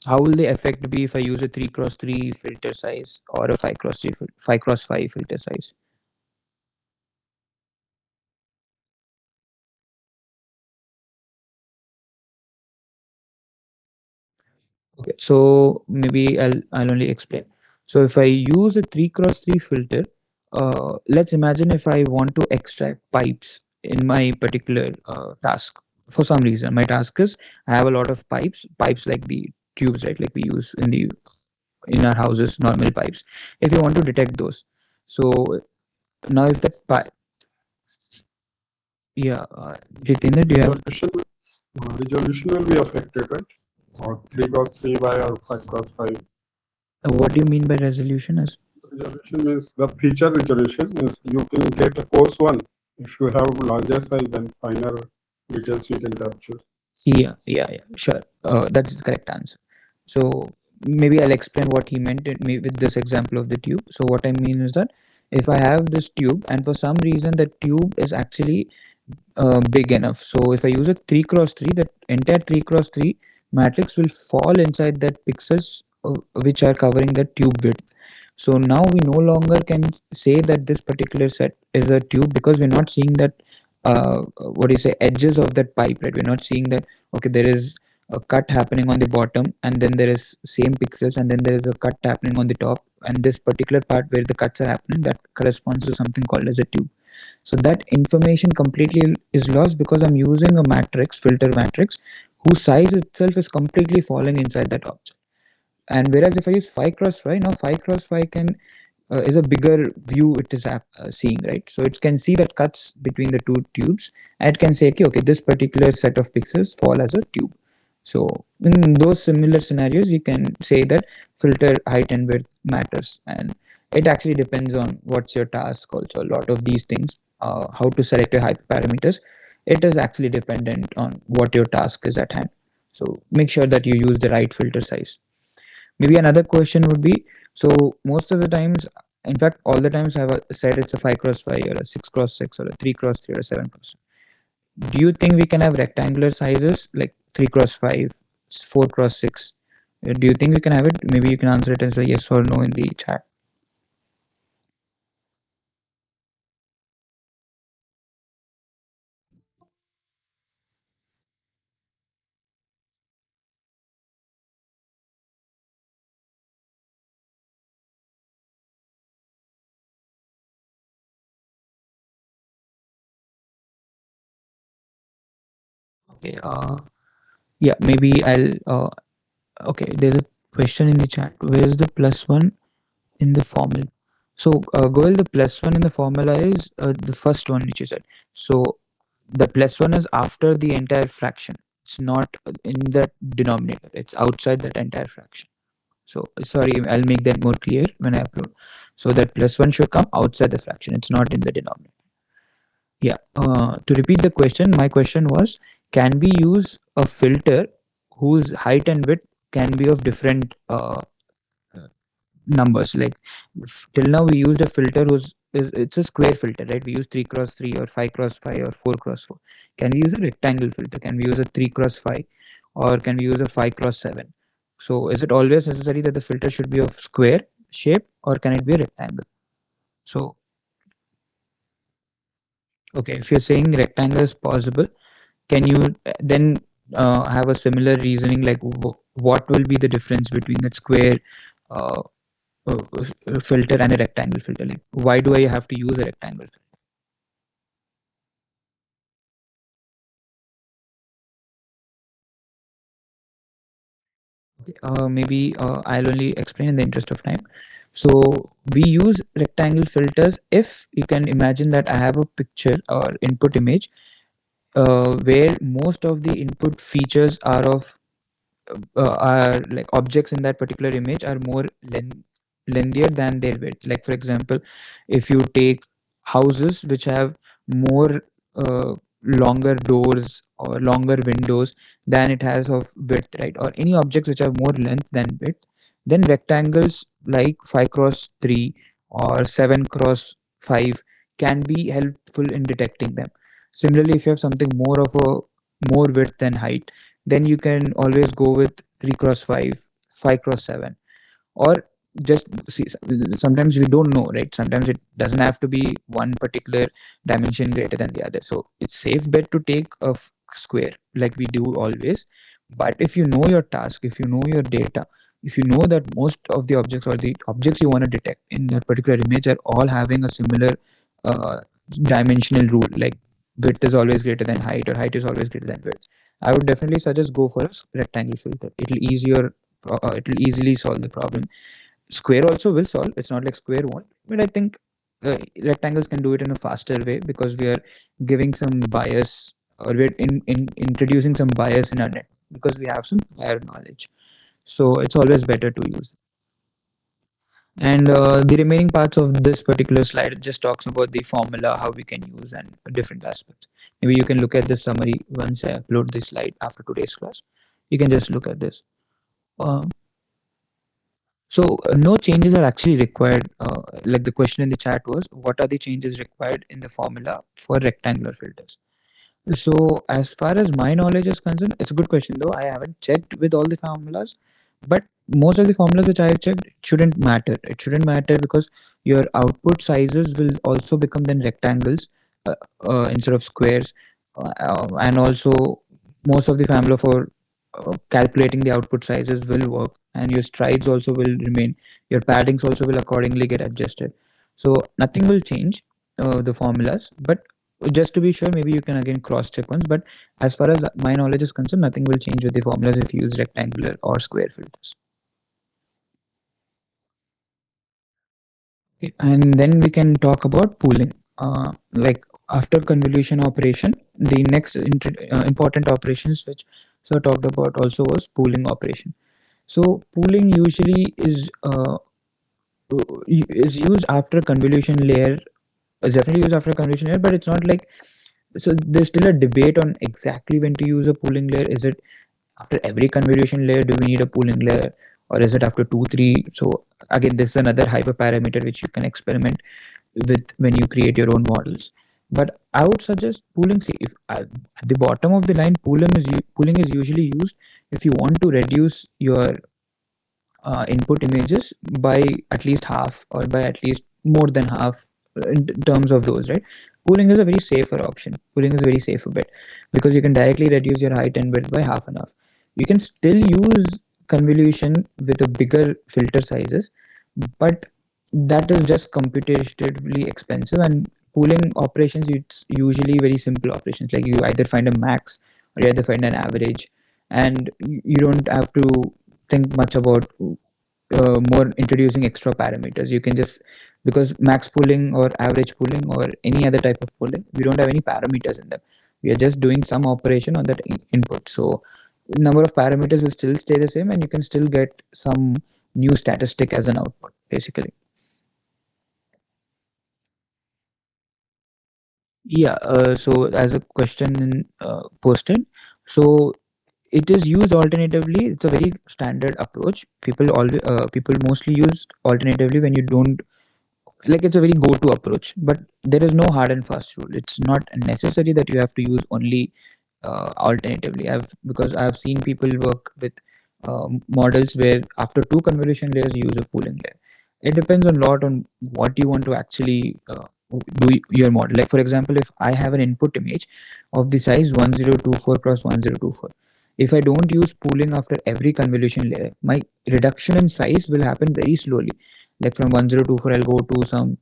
How will the effect be if I use a 3 cross 3 filter size or a 5 cross 3 5 cross 5 filter size? Okay, so maybe I'll only explain. So if I use a 3 cross 3 filter, let's imagine if I want to extract pipes in my particular task. For some reason, my task is I have a lot of pipes like the tubes, right? Like we use in our houses, normal pipes. If you want to detect those, so now if that pipe, yeah, Jitendra, do you have? Resolution will be affected, right? Or 3 cross 3 by or 5 cross 5. What do you mean by resolution? As Resolution means the feature resolution means you can get a coarse one if you have larger size and finer details you can capture. yeah, sure. That's the correct answer. So maybe I'll explain what he meant with this example of the tube. So what I mean is that if I have this tube and for some reason the tube is actually big enough. So if I use a 3 cross 3, that entire 3 cross 3 matrix will fall inside that pixels which are covering the tube width. So now we no longer can say that this particular set is a tube because we're not seeing that what do you say, edges of that pipe, right? We're not seeing that okay, there is a cut happening on the bottom and then there is same pixels and then there is a cut happening on the top, and this particular part where the cuts are happening, that corresponds to something called as a tube. So that information completely is lost because I'm using a matrix, filter matrix, whose size itself is completely falling inside that object. And whereas if I use 5 cross 5, now 5 cross 5 can is a bigger view it is seeing, right? So it can see that cuts between the two tubes and it can say, okay, this particular set of pixels fall as a tube. So in those similar scenarios, you can say that filter height and width matters, and it actually depends on what's your task. Also, a lot of these things, how to select your hyperparameters, it is actually dependent on what your task is at hand. So make sure that you use the right filter size. Maybe another question would be, so most of the times, in fact, all the times I've said it's a 5 cross 5 or a 6 cross 6 or a 3 cross 3 or a 7 cross. Do you think we can have rectangular sizes like 3 cross 5, 4 cross 6? Do you think we can have it? Maybe you can answer it as a yes or no in the chat. Okay. Yeah, maybe I'll. Okay, there's a question in the chat. Where is the plus one in the formula? So, Goel, the plus one in the formula is the first one which you said. So, the plus one is after the entire fraction. It's not in the denominator. It's outside that entire fraction. So, sorry, I'll make that more clear when I upload. So, that plus one should come outside the fraction. It's not in the denominator. Yeah. To repeat the question, my question was, can we use a filter whose height and width can be of different numbers? Like till now we used a filter it's a square filter, right? We use 3 cross 3 or 5 cross 5 or 4 cross 4. Can we use a rectangle filter? Can we use a 3 cross 5 or can we use a 5 cross 7? So is it always necessary that the filter should be of square shape or can it be a rectangle? So okay, if you're saying rectangle is possible, can you then have a similar reasoning like what will be the difference between that square uh, filter and a rectangle filter? Like why do I have to use a rectangle filter? Maybe I'll only explain in the interest of time. So we use rectangle filters if you can imagine that I have a picture or input image where most of the input features are like objects in that particular image are more lengthier than their width. Like for example, if you take houses which have more longer doors or longer windows than it has of width, right? Or any objects which have more length than width, then rectangles like 5 cross 3 or 7 cross 5 can be helpful in detecting them. Similarly, if you have something more width than height, then you can always go with 3 cross 5, 5 cross 7, or just see. Sometimes we don't know, right? Sometimes it doesn't have to be one particular dimension greater than the other. So it's safe bet to take a square like we do always. But if you know your task, if you know your data, if you know that most of the objects or the objects you want to detect in that particular image are all having a similar uh, dimensional rule, like width is always greater than height or height is always greater than width, I would definitely suggest go for a rectangle filter. It'll easily solve the problem. Square also will solve. It's not like square won't, but I think rectangles can do it in a faster way because we are giving some bias, or we're in introducing some bias in our net because we have some prior knowledge. So it's always better to use. And the remaining parts of this particular slide just talks about the formula, how we can use, and different aspects. Maybe you can look at the summary once I upload this slide after today's class. You can just look at this. Uh, no changes are actually required. Like the question in the chat was, what are the changes required in the formula for rectangular filters? So as far as my knowledge is concerned, it's a good question though. I haven't checked with all the formulas, but most of the formulas which I have checked, it shouldn't matter. It shouldn't matter because your output sizes will also become then rectangles instead of squares, and also most of the formula for calculating the output sizes will work, and your strides also will remain. Your paddings also will accordingly get adjusted. So nothing will change the formulas, but just to be sure, maybe you can again cross check once. But as far as my knowledge is concerned, nothing will change with the formulas if you use rectangular or square filters. Okay, and then we can talk about pooling. Like after convolution operation, the next important operations which Sir talked about also was pooling operation. So pooling usually is used after convolution layer. Is definitely used after convolution layer, but it's not like, so there's still a debate on exactly when to use a pooling layer. Is it after every convolution layer? Do we need a pooling layer, or is it after 2 3? So again, this is another hyperparameter which you can experiment with when you create your own models. But I would suggest pooling. See, if at the bottom of the line, pooling is usually used if you want to reduce your input images by at least half or by at least more than half in terms of those, right? Pooling is a very safer option. Pooling is a very safer bet because you can directly reduce your height and width by half and half. You can still use convolution with a bigger filter sizes, but that is just computationally expensive. And pooling operations, it's usually very simple operations. Like you either find a max or you either find an average, and you don't have to think much about more introducing extra parameters. You can just, because max pooling or average pooling or any other type of pooling, we don't have any parameters in them. We are just doing some operation on that input. So number of parameters will still stay the same, and you can still get some new statistic as an output, basically. Yeah. So as a question posted, so it is used alternatively. It's a very standard approach. People mostly use alternatively when you don't, like, it's a very go-to approach, but there is no hard and fast rule. It's not necessary that you have to use only alternatively. Because I've seen people work with models where after two convolution layers you use a pooling layer. It depends a lot on what you want to actually do your model. Like for example, if I have an input image of the size 1024 cross 1024, if I don't use pooling after every convolution layer, my reduction in size will happen very slowly. Like from 1024, I'll go to some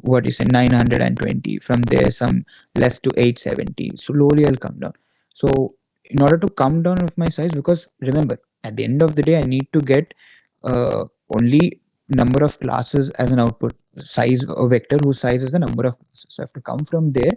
what is it, 920. From there, some less to 870. Slowly, I'll come down. So in order to come down with my size, because remember, At the end of the day, I need to get only number of classes as an output, size a vector whose size is the number of classes. So I have to come from there,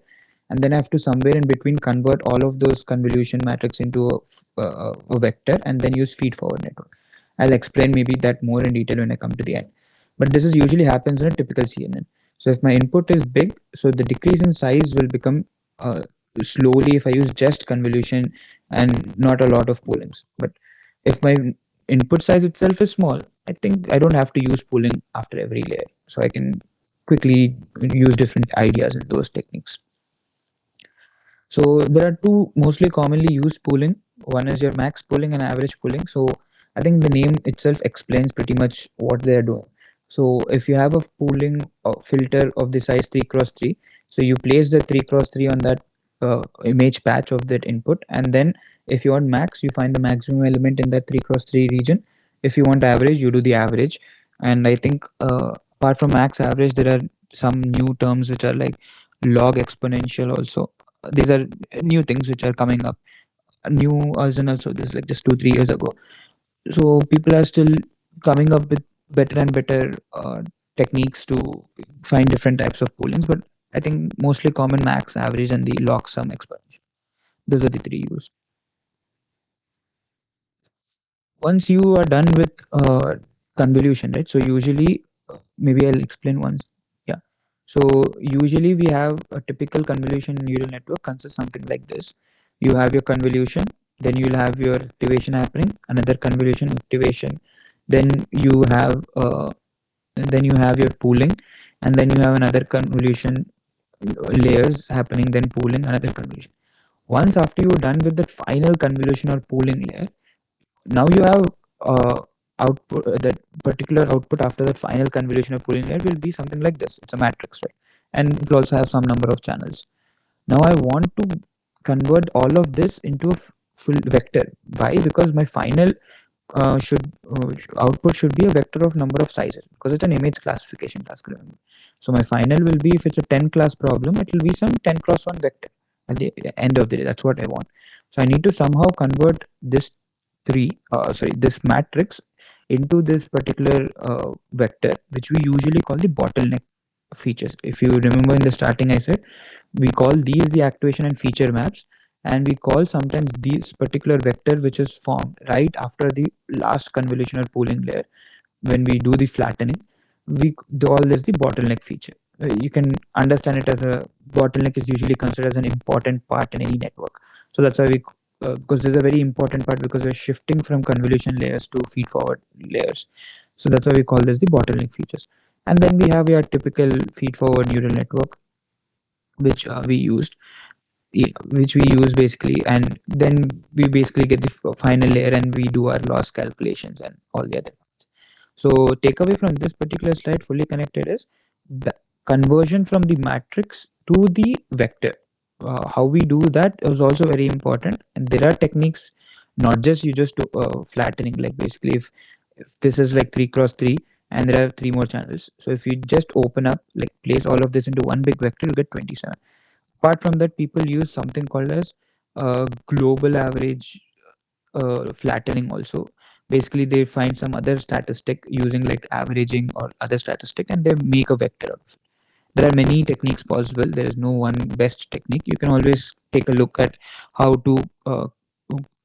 and then I have to somewhere in between convert all of those convolution matrix into a vector, and then use feed forward network. I'll explain maybe that more in detail when I come to the end. But this is usually happens in a typical CNN. So if my input is big, so the decrease in size will become slowly if I use just convolution and not a lot of poolings. But if my input size itself is small, I think I don't have to use pooling after every layer. So I can quickly use different ideas in those techniques. So there are two mostly commonly used pooling. One is your max pooling and average pooling. So I think the name itself explains pretty much what they are doing. So if you have a pooling filter of the size 3 cross 3, so you place the 3 cross 3 on that image patch of that input, and then if you want max, you find the maximum element in that 3 cross 3 region. If you want average, you do the average. And I think apart from max average, there are some new terms which are like log exponential also. These are new things which are coming up, new as in also this like just 2 3 years ago. So people are still coming up with better and better techniques to find different types of poolings, but I think mostly common max average and the log sum exponential, those are the three used. Once you are done with convolution, right? So usually, maybe I'll explain once. Yeah. So usually we have a typical convolution neural network consists something like this. You have your convolution, then you'll have your activation happening, another convolution activation, then you have your pooling, and then you have another convolution layers happening, then pooling, another convolution. Once after you're done with the final convolution or pooling layer, now you have output, that particular output after that final convolution or pooling layer will be something like this. It's a matrix, right? And it will also have some number of channels. Now I want to convert all of this into a full vector. Why? Because my final output should be a vector of number of sizes, because it's an image classification task, remember. So my final will be, if it's a 10 class problem, it will be some 10 cross 1 vector at the end of the day. That's what I want. So I need to somehow convert this matrix into this particular vector, which we usually call the bottleneck features. If you remember in the starting, I said we call these the activation and feature maps, and we call sometimes this particular vector which is formed right after the last convolution or pooling layer. When we do the flattening, we call this the bottleneck feature. You can understand it as a bottleneck is usually considered as an important part in any network. So that's why we because this is a very important part, because we're shifting from convolution layers to feed forward layers. So that's why we call this the bottleneck features. And then we have your typical feed forward neural network, which we used, which we use basically, and then we basically get the final layer and we do our loss calculations and all the other parts. So takeaway from this particular slide, fully connected, is the conversion from the matrix to the vector. How we do that is also very important, and there are techniques, not just you just do flattening. Like basically, if this is like 3 cross 3 and there are 3 more channels, so if you just open up, like place all of this into one big vector, you get 27. Apart from that, people use something called as global average flattening also. Basically, they find some other statistic using like averaging or other statistic, and they make a vector out of it. There are many techniques possible. There is no one best technique. You can always take a look at how to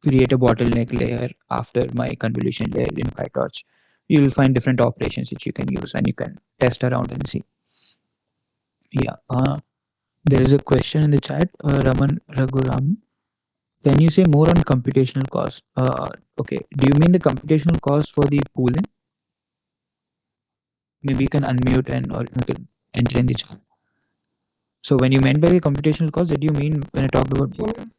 create a bottleneck layer after my convolution layer in PyTorch. You will find different operations which you can use, and you can test around and see. Yeah. There is a question in the chat, Raman Raghuram. Can you say more on computational cost? Okay. Do you mean the computational cost for the pooling? Maybe you can unmute and or you can enter in the chat. So when you meant by the computational cost, did you mean when I talked about pooling?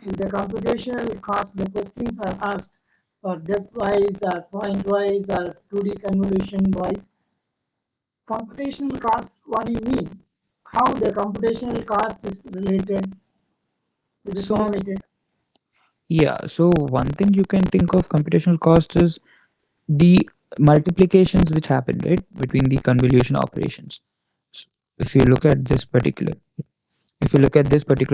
In the computational cost, the questions are asked for depth wise or point wise or 2D convolution wise. Computational cost, what do you mean? How the computational cost is related to the So- kinematics? Yeah. So one thing you can think of computational cost is the multiplications which happen, right, between the convolution operations. So if you look at this particular,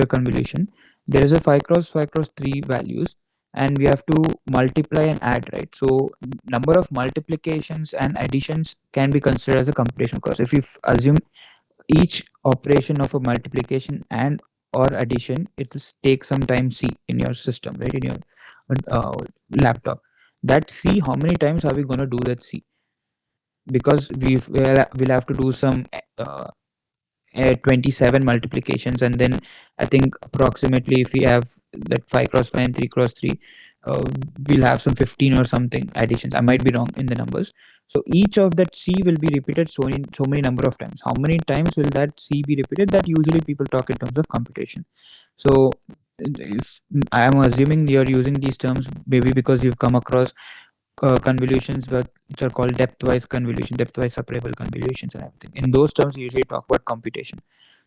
convolution, there is a 5 cross 5 cross 3 values, and we have to multiply and add, right? So number of multiplications and additions can be considered as a computational cost. If you assume each operation of a multiplication and or addition, it will take some time c in your system, right, in your uh, laptop. That c, how many times are we going to do that c? Because we'll have to do some 27 multiplications, and then I think approximately if we have that 5 cross 5 and 3 cross 3, uh, we'll have some 15 or something additions. I might be wrong in the numbers. So each of that c will be repeated so many number of times. How many times will that c be repeated? That usually people talk in terms of computation. So if I am assuming you're using these terms maybe because you've come across convolutions which are called depth-wise convolution, depth-wise separable convolutions and everything. In those terms, we usually talk about computation.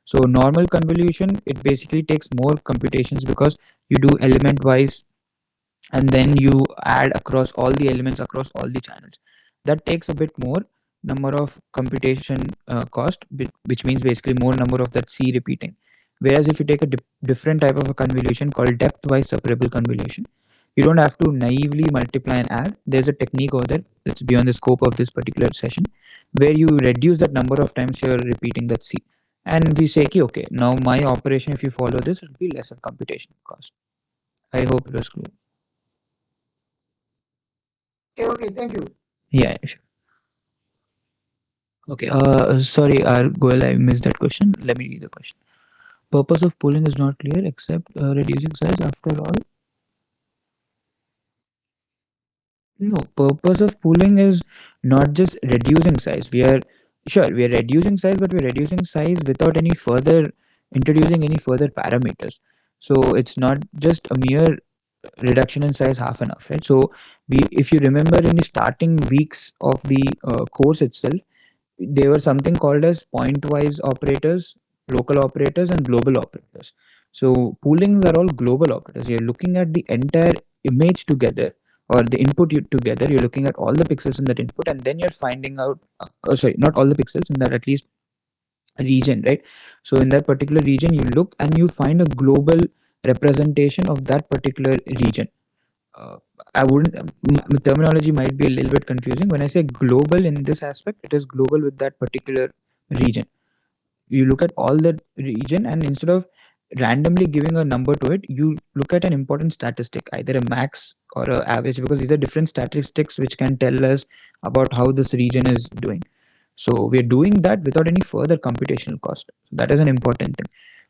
So normal convolution, it basically takes more computations because you do element-wise and then you add across all the elements across all the channels. That takes a bit more number of computation cost, which means basically more number of that C repeating. Whereas if you take a different type of a convolution called depth-wise separable convolution, you don't have to naively multiply and add. There's a technique over there that's beyond the scope of this particular session where you reduce that number of times you're repeating that C. And we say, okay, now my operation, if you follow this, it will be lesser computation cost. I hope it was clear. Okay, thank you. Yeah, sure. Okay, sorry, Goel, I missed that question. Let me read the question. Purpose of pooling is not clear except reducing size after all. No, purpose of pooling is not just reducing size. We are reducing size, but we're reducing size without any further introducing any further parameters. So it's not just a mere reduction in size half enough, right? So if you remember in the starting weeks of the course itself, there were something called as point-wise operators, local operators, and global operators. So poolings are all global operators. You're looking at the entire image together or the input together. You're looking at all the pixels in that input, and then you're finding out. Sorry, not all the pixels in that at least region, right? So in that particular region, you look and you find a global representation of that particular region. uh, I wouldn't. Terminology might be a little bit confusing. When I say global in this aspect, it is global with that particular region. You look at all that region, and instead of randomly giving a number to it, you look at an important statistic, either a max or a average, because these are different statistics which can tell us about how this region is doing. So we're doing that without any further computational cost. So that is an important thing,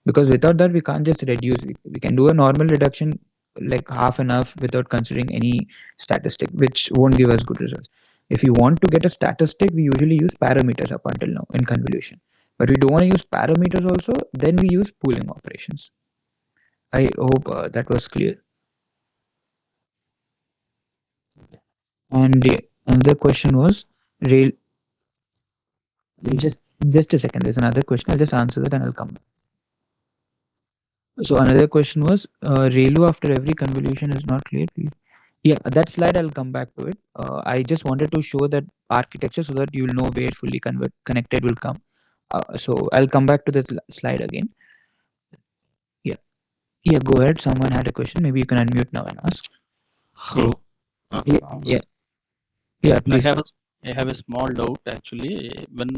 because without that we can't just reduce. We can do a normal reduction like half enough without considering any statistic, which won't give us good results. If you want to get a statistic, we usually use parameters up until now in convolution. But we don't want to use parameters also, then we use pooling operations. I hope that was clear. And another question was rail. Just a second. There's another question. I'll just answer that and I'll come back. So another question was ReLU after every convolution is not clear. Please. Yeah, that slide I'll come back to it. I just wanted to show that architecture so that you'll know where fully connected will come. So I'll come back to that slide again. Yeah, yeah. Go ahead. Someone had a question. Maybe you can unmute now and ask. Hello. Yeah. Yeah, please. I have a small doubt actually. When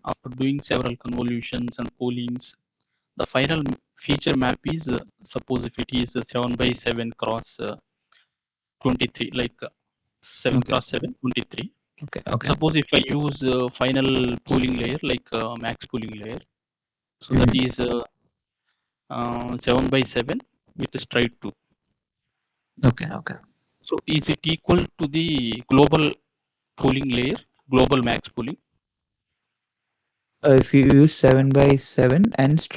after doing several convolutions and poolings, the final feature map is suppose if it is 7 by 7 cross 23, like 7 Okay. cross 7, 23. Okay. Okay. Suppose if I use final pooling layer like max pooling layer, so that is 7 by 7 with straight 2. Okay. Okay. So is it equal to the global pooling layer, global max pooling? If you use 7 by 7 and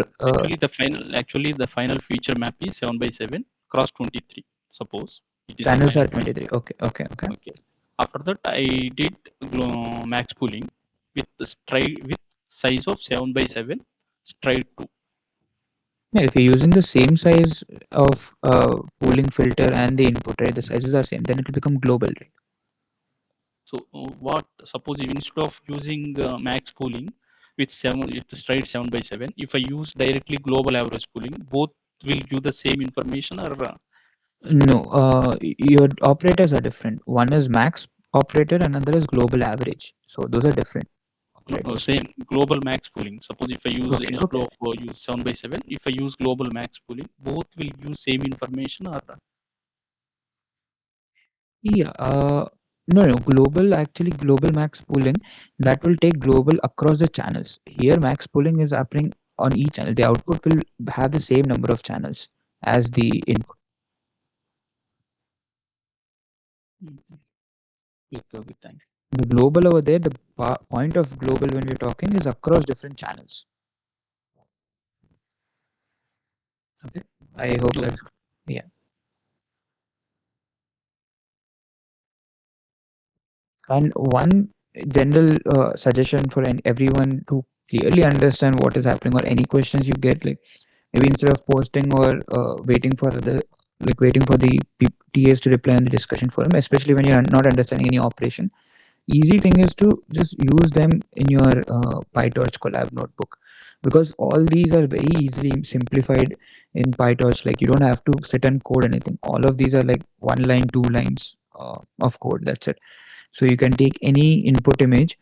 actually the final feature map is 7 by 7 cross 23. Suppose it is channels are 23. Okay. Okay. Okay. Okay. After that, I did max pooling with size of 7 by 7 straight 2. Yeah, if you're using the same size of pooling filter and the input, right, the sizes are same, then it will become global, right? So suppose instead of using max pooling with the straight 7 by 7, if I use directly global average pooling, both will give the same information, or No, your operators are different. One is max operator, another is global average. So those are different operators. Same global max pooling. Suppose if I use Okay, instead okay. of use 7 by 7, if I use global max pooling, both will use same information or Yeah, no, global max pooling that will take global across the channels. Here, max pooling is happening on each channel. The output will have the same number of channels as the input. with time. The global over there, the point of global when we're talking is across different channels. Okay, I hope Okay. that's yeah. And one general suggestion for everyone to clearly understand what is happening or any questions you get, like maybe instead of posting or waiting for the TAs to reply on the discussion forum, especially when you're not understanding any operation, easy thing is to just use them in your PyTorch collab notebook, because all these are very easily simplified in PyTorch. Like you don't have to sit and code anything. All of these are like one line, 2 lines of code. That's it. So you can take any input image,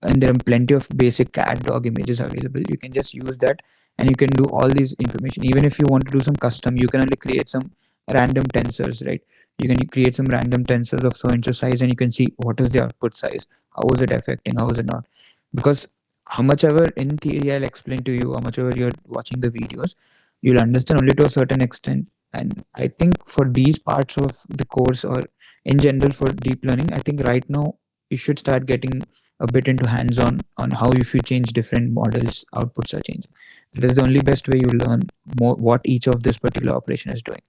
and there are plenty of basic cat dog images available. You can just use that, and you can do all these information. Even if you want to do some custom, you can only create some random tensors, right? You can create some random tensors of so and so size, and you can see what is the output size, how is it affecting, how is it not. Because how much ever in theory I'll explain to you, how much ever you're watching the videos, you'll understand only to a certain extent. And I think for these parts of the course, or in general for deep learning, I think right now you should start getting a bit into hands-on on how, if you change different models, outputs are changing. That is the only best way you learn more what each of this particular operation is doing.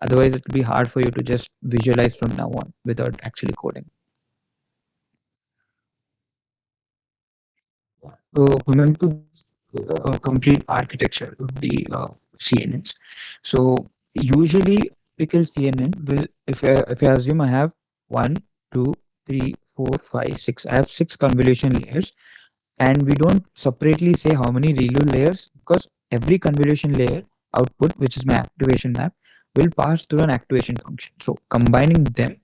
Otherwise, it will be hard for you to just visualize from now on without actually coding. So coming to complete architecture of the CNNs. So usually typical CNN will, if I assume I have one, two, three, four, five, six. I have six convolution layers, and we don't separately say how many ReLU layers, because every convolution layer output, which is my activation map, will pass through an activation function. So combining them,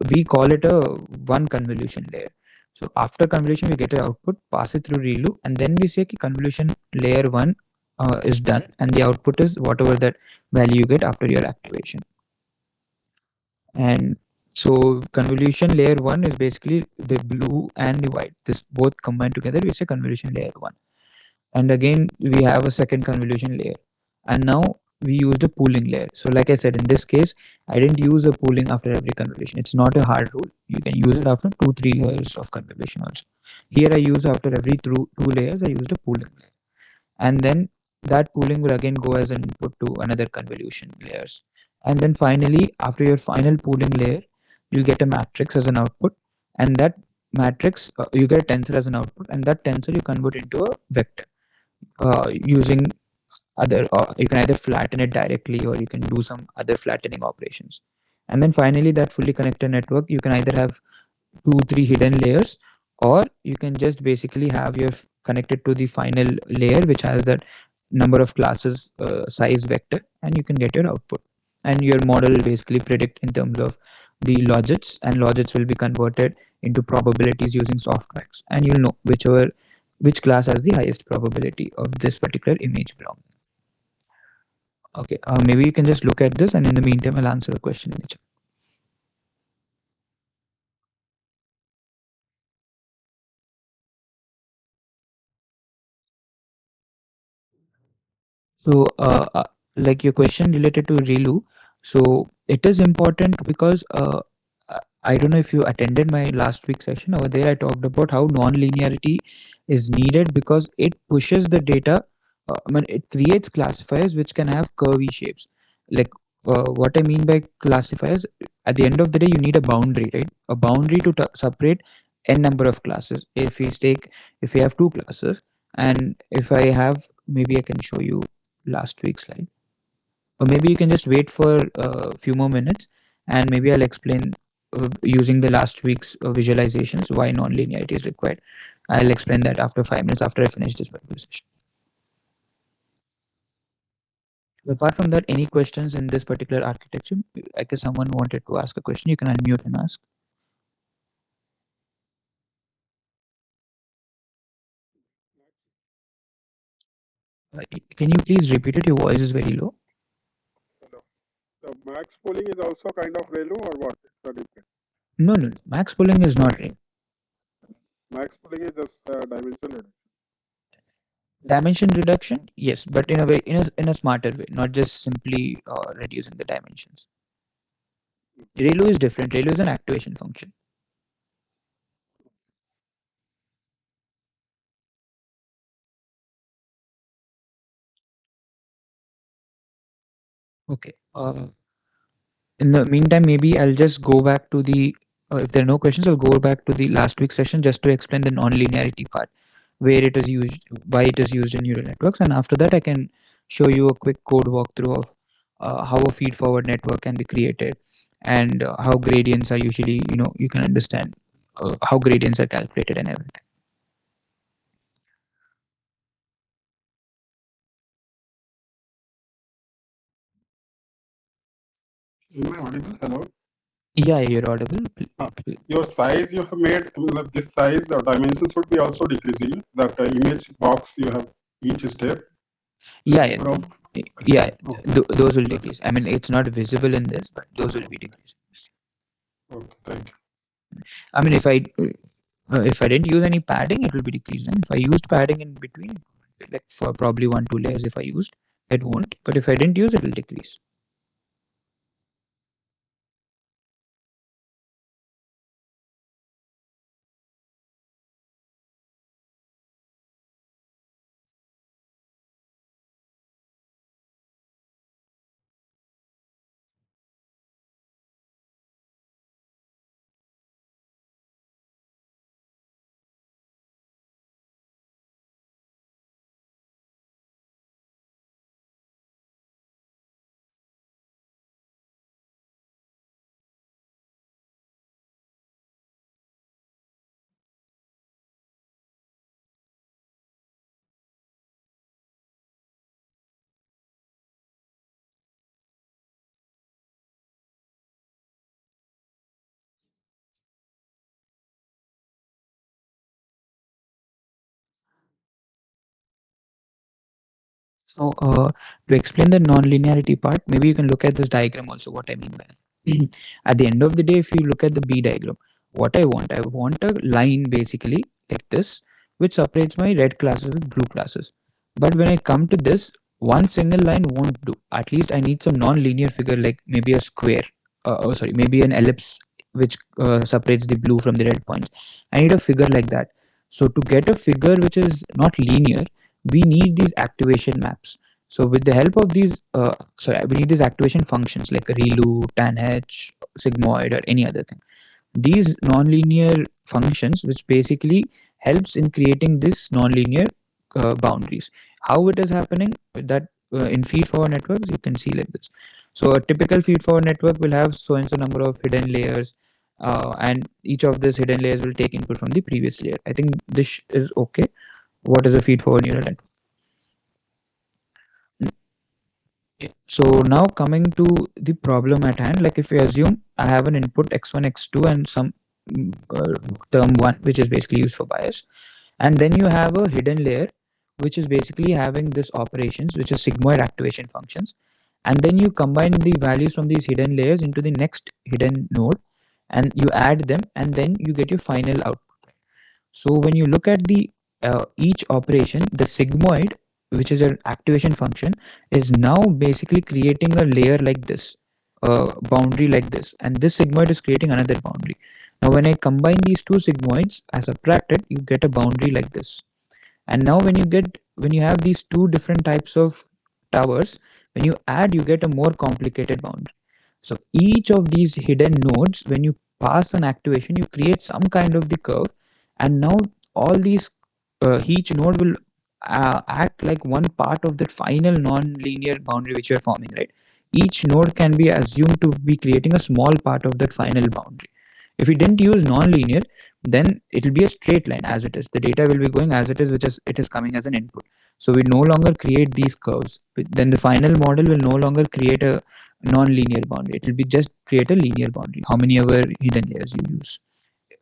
we call it a one convolution layer. So after convolution, we get an output, pass it through ReLU, and then we say ki convolution layer one is done, and the output is whatever that value you get after your activation. And so convolution layer one is basically the blue and the white. This both combined together, we say convolution layer one. And again, we have a second convolution layer. And now we used a pooling layer. So like I said, in this case, I didn't use a pooling after every convolution. It's not a hard rule. You can use it after 2, 3 layers of convolution also. Here I use after every two layers, I used a pooling layer. And then that pooling will again go as an input to another convolution layers. And then finally, after your final pooling layer, you'll get a matrix as an output. And that matrix, you get a tensor as an output. And that tensor you convert into a vector using other, you can either flatten it directly, or you can do some other flattening operations. And then finally, that fully connected network, you can either have 2, 3 hidden layers, or you can just basically have your connected to the final layer, which has that number of classes size vector, and you can get your output. And your model will basically predict in terms of the logits, and logits will be converted into probabilities using softmax, and you'll know which class has the highest probability of this particular image belonging. Okay, maybe you can just look at this, and in the meantime, I'll answer a question in the chat. So, like your question related to ReLU, so it is important because I don't know if you attended my last week's session. Over there, I talked about how non-linearity is needed because it pushes the data. I mean, it creates classifiers which can have curvy shapes. Like what I mean by classifiers, at the end of the day, you need a boundary, right? A boundary to separate n number of classes. If we have two classes, and if I have, maybe I can show you last week's slide. Or maybe you can just wait for a few more minutes, and maybe I'll explain using the last week's visualizations why non-linearity is required. I'll explain that after 5 minutes after I finish this particular session. Apart from that, any questions in this particular architecture? I guess someone wanted to ask a question. You can unmute and ask. Can you please repeat it? Your voice is very low. Hello. So max pooling is also kind of ReLU or what? It's a different. No. Max pooling is not real. Max pooling is just dimension reduction. Dimension reduction, yes, but in a way, in a smarter way, not just simply reducing the dimensions. ReLU is different. ReLU is an activation function. Okay. In the meantime, maybe I'll just go back to the. If there are no questions, I'll go back to the last week's session just to explain the non-linearity part, where it is used, why it is used in neural networks, and after that, I can show you a quick code walkthrough of how a feed-forward network can be created, and how gradients are usually, you can understand how gradients are calculated and everything. Am I audible? Hello. Yeah, you're audible. Your size you have made, this size, the dimensions would be also decreasing. That image box you have each step. Yeah. From, Yeah, okay. those will decrease. I mean, it's not visible in this, but those will be decreasing. Okay, thank you. I mean, if I didn't use any padding, it will be decreasing. If I used padding in between, like for probably 1-2 layers, if I used, it won't. But if I didn't use, it will decrease. So to explain the non-linearity part, maybe you can look at this diagram also, what I mean by that. At the end of the day, if you look at the B diagram, what I want a line basically like this, which separates my red classes with blue classes. But when I come to this, one single line won't do. At least I need some non-linear figure like maybe a square, maybe an ellipse which separates the blue from the red points. I need a figure like that. So to get a figure which is not linear, we need these activation maps. So with the help of these, we need these activation functions like a ReLU, tanh, sigmoid, or any other thing. These nonlinear functions, which basically helps in creating this nonlinear boundaries. How it is happening? That in feed-forward networks, you can see like this. So a typical feed-forward network will have so and so number of hidden layers, and each of these hidden layers will take input from the previous layer. I think this is okay. What is a feed-forward neural network? So now coming to the problem at hand, like if we assume I have an input x1, x2, and some term 1, which is basically used for bias, and then you have a hidden layer, which is basically having this operations, which is sigmoid activation functions, and then you combine the values from these hidden layers into the next hidden node, and you add them, and then you get your final output. So when you look at the each operation, the sigmoid, which is an activation function, is now basically creating a layer like this, a boundary like this, and this sigmoid is creating another boundary. Now when I combine these two sigmoids as subtracted, you get a boundary like this. And now when you have these two different types of towers, when you add, you get a more complicated boundary. So each of these hidden nodes, when you pass an activation, you create some kind of the curve, and now all these each node will act like one part of that final non-linear boundary which you are forming, right? Each node can be assumed to be creating a small part of that final boundary. If we didn't use non-linear, then it will be a straight line as it is. The data will be going as it is, which is it is coming as an input. So we no longer create these curves. Then the final model will no longer create a non-linear boundary. It will be just create a linear boundary, how many ever hidden layers you use,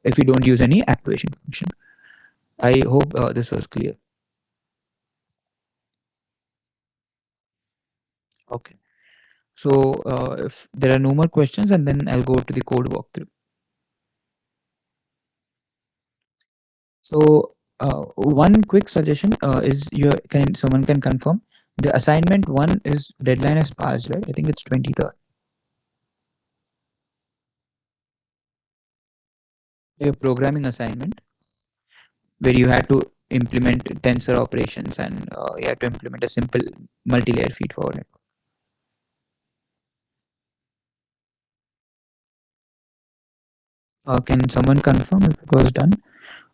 if you don't use any activation function. I hope this was clear. Okay. So if there are no more questions, and then I'll go to the code walkthrough. So one quick suggestion is someone can confirm the assignment one is deadline is passed, right? I think it's 23rd. Your programming assignment where you had to implement tensor operations and you had to implement a simple multi-layer feed forward network. Can someone confirm if it was done?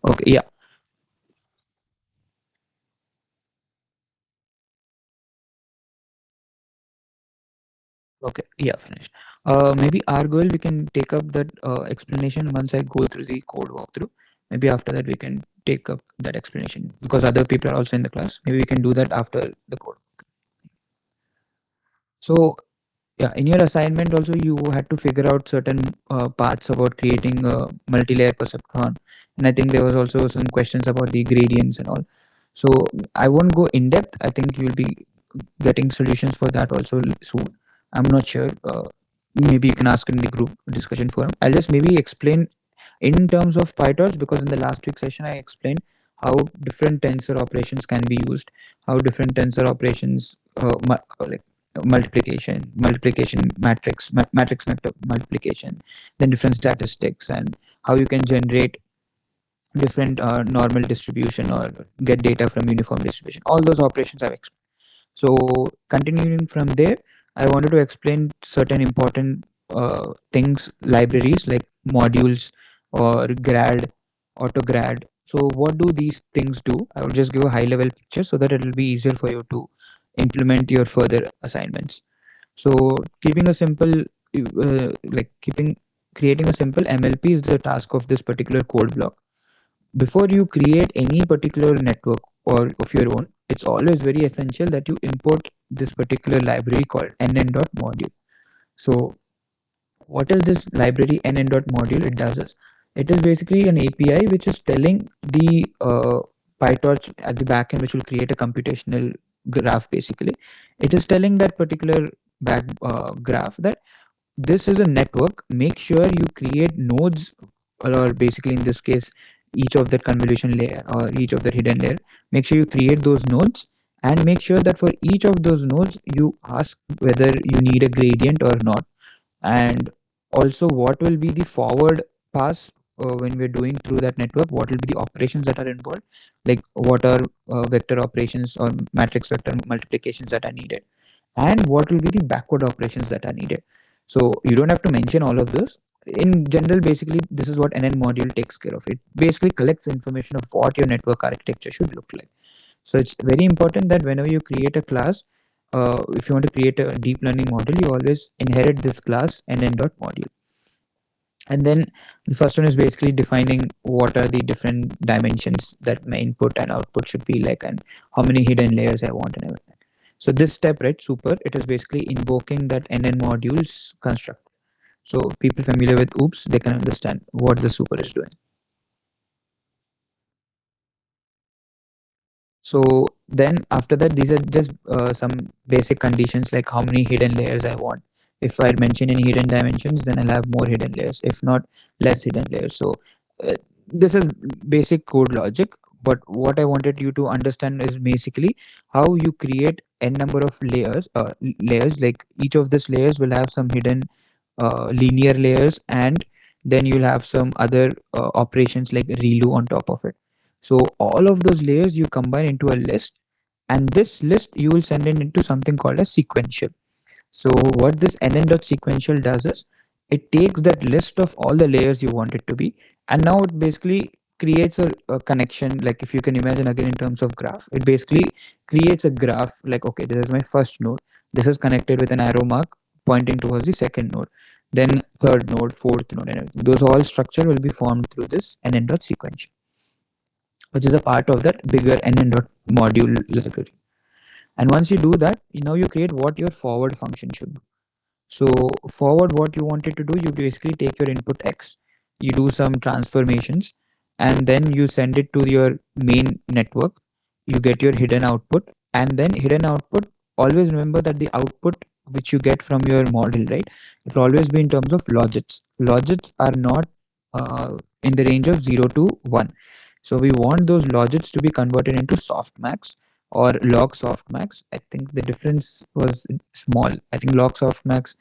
Okay, yeah. Okay, yeah, finished. Maybe our goal we can take up that explanation once I go through the code walkthrough. Maybe after that we can take up that explanation because other people are also in the class. Maybe we can do that after the code. So yeah, in your assignment also you had to figure out certain parts about creating a multi-layer perceptron, and I think there was also some questions about the gradients and all. So I won't go in depth. I think you'll be getting solutions for that also soon. I'm not sure. Maybe you can ask in the group discussion forum. I'll just maybe explain in terms of PyTorch because in the last week session I explained how different tensor operations can be used, how different tensor operations like multiplication matrix multiplication, then different statistics, and how you can generate different normal distribution or get data from uniform distribution. All those operations I've explained. So continuing from there, I wanted to explain certain important things, libraries like modules or grad, autograd. So what do these things do? I will just give a high level picture so that it will be easier for you to implement your further assignments. So keeping a simple, keeping creating a simple MLP is the task of this particular code block. Before you create any particular network or of your own, it's always very essential that you import this particular library called nn.module. So what is this library nn.module? It does is it is basically an API which is telling the PyTorch at the backend, which will create a computational graph. Basically, it is telling that particular back graph that this is a network. Make sure you create nodes, or basically in this case, each of that convolution layer or each of the hidden layer. Make sure you create those nodes and make sure that for each of those nodes you ask whether you need a gradient or not, and also what will be the forward pass when we're doing through that network, what will be the operations that are involved, like what are vector operations or matrix vector multiplications that are needed, and what will be the backward operations that are needed. So you don't have to mention all of this. In general, basically, this is what NN module takes care of. It basically collects information of what your network architecture should look like. So it's very important that whenever you create a class, if you want to create a deep learning model, you always inherit this class nn.module. And then the first one is basically defining what are the different dimensions that my input and output should be like, and how many hidden layers I want and everything. So this step, right, super, it is basically invoking that NN modules construct. So people familiar with OOPS, they can understand what the super is doing. So then after that, these are just some basic conditions like how many hidden layers I want. If I mention any hidden dimensions, then I'll have more hidden layers. If not, less hidden layers. So this is basic code logic. But what I wanted you to understand is basically how you create n number of layers. Like each of these layers will have some hidden linear layers, and then you'll have some other operations like ReLU on top of it. So all of those layers you combine into a list, and this list you will send it into something called a sequential. So what this nn.sequential does is it takes that list of all the layers you want it to be, and now it basically creates a connection. Like if you can imagine again in terms of graph, it basically creates a graph like, okay, this is my first node. This is connected with an arrow mark pointing towards the second node, then third node, fourth node, and everything. Those all structure will be formed through this nn.sequential. which is a part of that bigger NN dot module library. And once you do that, now you create what your forward function should be. So forward, what you wanted to do, you basically take your input X, you do some transformations, and then you send it to your main network. You get your hidden output, and then hidden output. Always remember that the output which you get from your model, right? It will always be in terms of logits. Logits are not in the range of 0 to 1. So we want those logits to be converted into softmax or log softmax. I think the difference was small. I think log softmax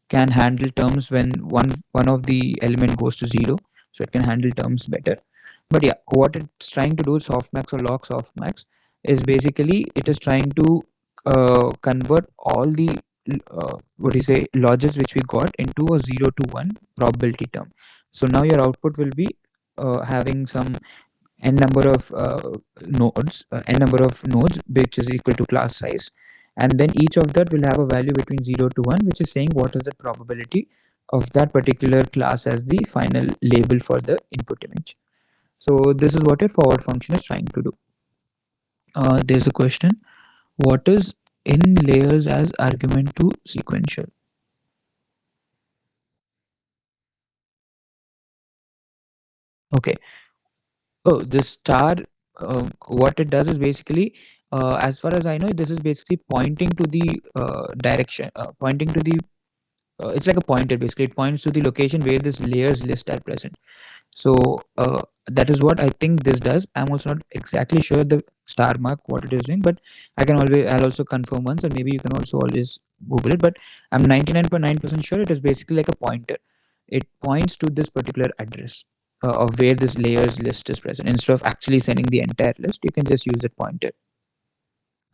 can handle terms when one of the element goes to 0, so it can handle terms better. But yeah, what it's trying to do, softmax or log softmax, is basically it is trying to convert all the what do you say logits which we got into a 0 to 1 probability term. So now your output will be having some n number of nodes which is equal to class size, and then each of that will have a value between 0 to 1, which is saying what is the probability of that particular class as the final label for the input image. So this is what your forward function is trying to do. There's a question: what is in layers as argument to sequential? Okay. Oh, this star, what it does is basically, as far as I know, this is basically pointing to the direction, pointing to the, it's like a pointer basically. It points to the location where this layers list are present. So that is what I think this does. I'm also not exactly sure the star mark what it is doing, but I'll also confirm once, and maybe you can also always Google it. But I'm 99.9% sure it is basically like a pointer. It points to this particular address of where this layers list is present. Instead of actually sending the entire list, you can just use it pointer.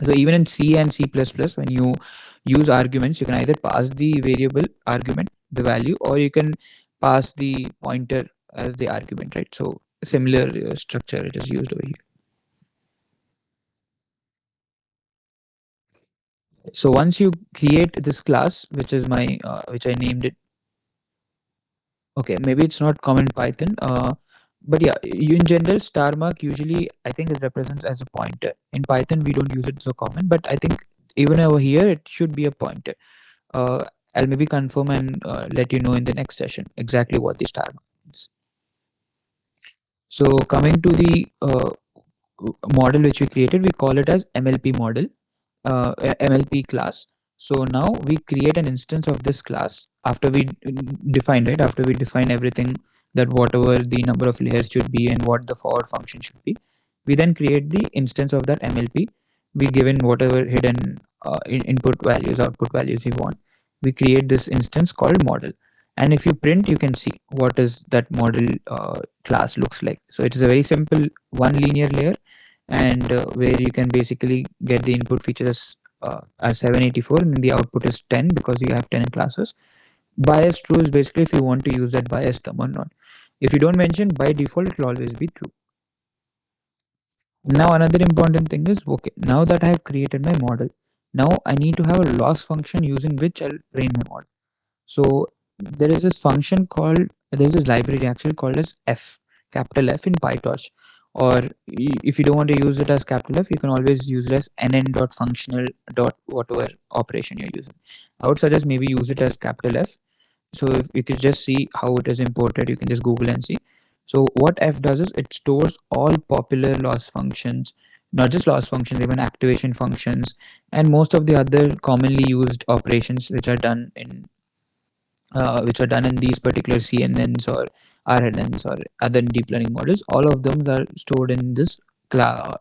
So even in C and C++, when you use arguments, you can either pass the variable argument, the value, or you can pass the pointer as the argument, right? So similar structure it is used over here. So once you create this class, which is my, which I named it. Okay, maybe it's not common in Python. But yeah, in general, star mark usually I think it represents as a pointer. In Python, we don't use it so common, but I think even over here it should be a pointer. Uh, I'll maybe confirm and let you know in the next session exactly what the star means. So coming to the model which we created, we call it as MLP model, MLP class. So now we create an instance of this class after we define, right? After we define everything, that whatever the number of layers should be and what the forward function should be, we then create the instance of that MLP. We given whatever hidden input values, output values we want. We create this instance called model, and if you print, you can see what is that model class looks like. So it is a very simple one linear layer, and where you can basically get the input features as 784, and the output is 10 because you have 10 classes. Bias true is basically if you want to use that bias term or not. If you don't mention, by default it will always be true. Now another important thing is, okay, now that I have created my model, now I need to have a loss function using which I'll train my model. So there is this function called, there's this library actually called as F, capital F in PyTorch. Or if you don't want to use it as capital F, you can always use it as nn.functional dot whatever operation you're using. I would suggest maybe use it as capital F. So if you could just see how it is imported, you can just Google and see. So what F does is it stores all popular loss functions, not just loss functions, even activation functions, and most of the other commonly used operations which are done in these particular CNNs or RNNs or other deep learning models. All of them are stored in this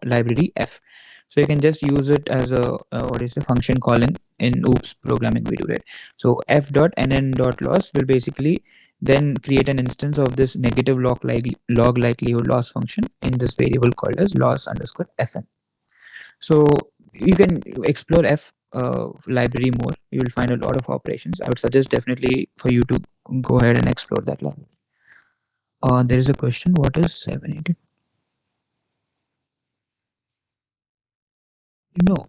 library F. So you can just use it as a what is the function calling in OOPS programming we do, right? So f.nn.loss will basically then create an instance of this negative log likelihood loss function in this variable called as loss underscore fn. So you can explore F library more. You will find a lot of operations. I would suggest definitely for you to go ahead and explore that library. There is a question: what is 780? No,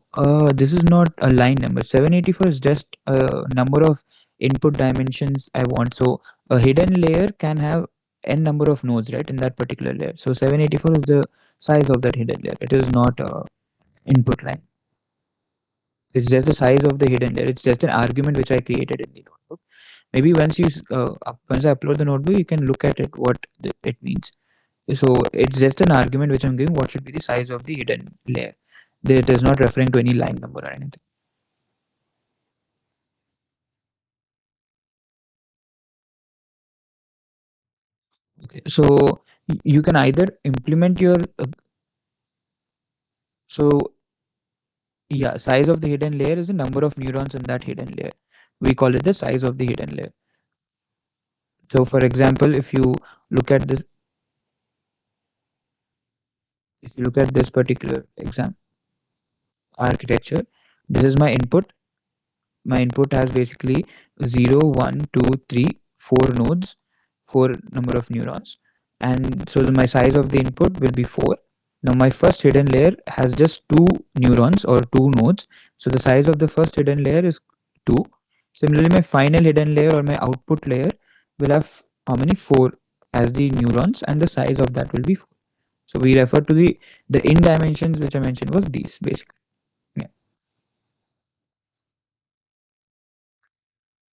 this is not a line number. 784 is just a number of input dimensions I want. So a hidden layer can have n number of nodes, right, in that particular layer. So 784 is the size of that hidden layer. It is not a input line. It's just the size of the hidden layer. It's just an argument which I created in the notebook. Maybe once I upload the notebook, you can look at it what it means. So it's just an argument which I'm giving. What should be the size of the hidden layer? It is not referring to any line number or anything. Okay, so you can either implement your so yeah, size of the hidden layer is the number of neurons in that hidden layer. We call it the size of the hidden layer. So for example, if you look at this, particular exam architecture, this is my input. My input has basically 0, 1, 2, 3, 4 nodes, 4 number of neurons, and so my size of the input will be 4. Now my first hidden layer has just 2 neurons or 2 nodes, so the size of the first hidden layer is 2. Similarly, my final hidden layer or my output layer will have how many? 4 as the neurons, and the size of that will be 4. So we refer to the in dimensions which I mentioned was these basically. Yeah.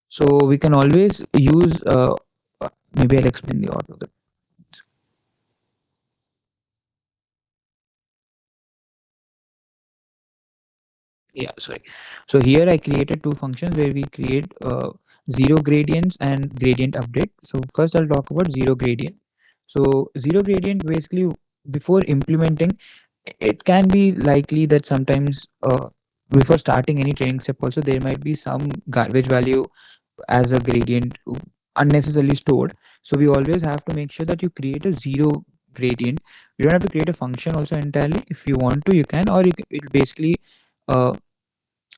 So we can always use maybe I'll explain the auto. Yeah, sorry. So here I created two functions where we create zero gradients and gradient update. So first I'll talk about zero gradient. So zero gradient basically, before implementing, it can be likely that sometimes before starting any training step also there might be some garbage value as a gradient unnecessarily stored. So we always have to make sure that you create a zero gradient. You don't have to create a function also entirely. If you want to, you can, or it basically uh,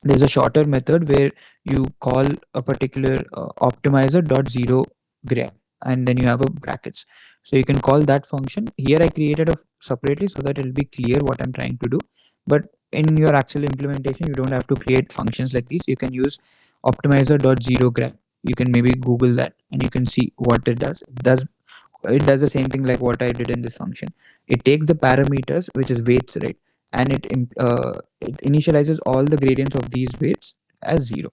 there's a shorter method where you call a particular optimizer dot zero grad, and then you have a brackets. So you can call that function. Here I created a separately so that it'll be clear what I'm trying to do. But in your actual implementation, you don't have to create functions like this. You can use optimizer dot zero grad. You can maybe Google that and you can see what it does. It does the same thing like what I did in this function. It takes the parameters, which is weights, right, and it initializes all the gradients of these weights as zero.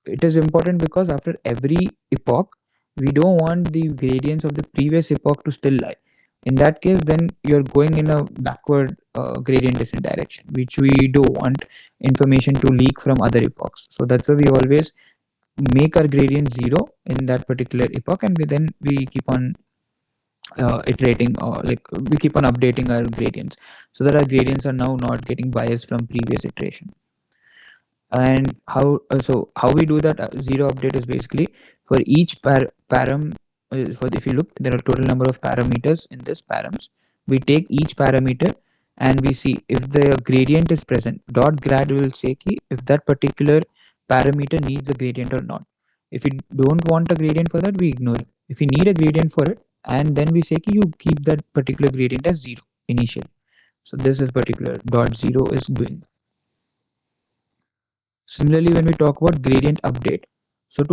It is important because after every epoch, we don't want the gradients of the previous epoch to still lie. In that case, then you're going in a backward gradient descent direction, which we don't want information to leak from other epochs. So that's why we always make our gradient zero in that particular epoch, and we keep on iterating, or like we keep on updating our gradients so that our gradients are now not getting biased from previous iteration. And how we do that zero update is basically for each param for if you look, there are total number of parameters in this params. We take each parameter and we see if the gradient is present. Dot grad will say ki if that particular parameter needs a gradient or not. If we don't want a gradient for that, we ignore it. If we need a gradient for it, and then we say ki you keep that particular gradient as zero initially. So this is particular dot zero is doing. Similarly, when we talk about gradient update, so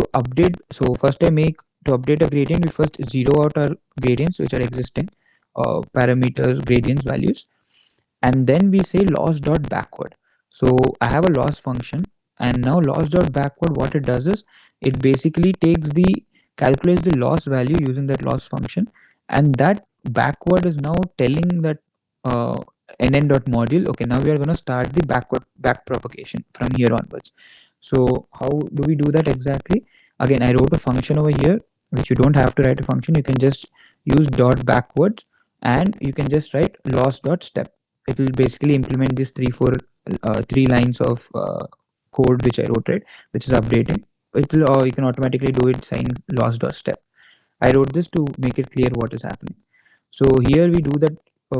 first to update a gradient, we first zero out our gradients which are existing, parameters, gradients, values, and then we say loss dot backward. So I have a loss function, and now loss dot backward, what it does is it basically calculates the loss value using that loss function, and that backward is now telling that uh, nn dot module. Okay, now we are going to start the back propagation from here onwards. So how do we do that exactly? Again, I wrote a function over here, which you don't have to write a function. You can just use dot backwards, and you can just write loss dot step. It will basically implement these three lines of code which I wrote, right, which is updating. It will, or you can automatically do it saying loss dot step. I wrote this to make it clear what is happening. So here we do that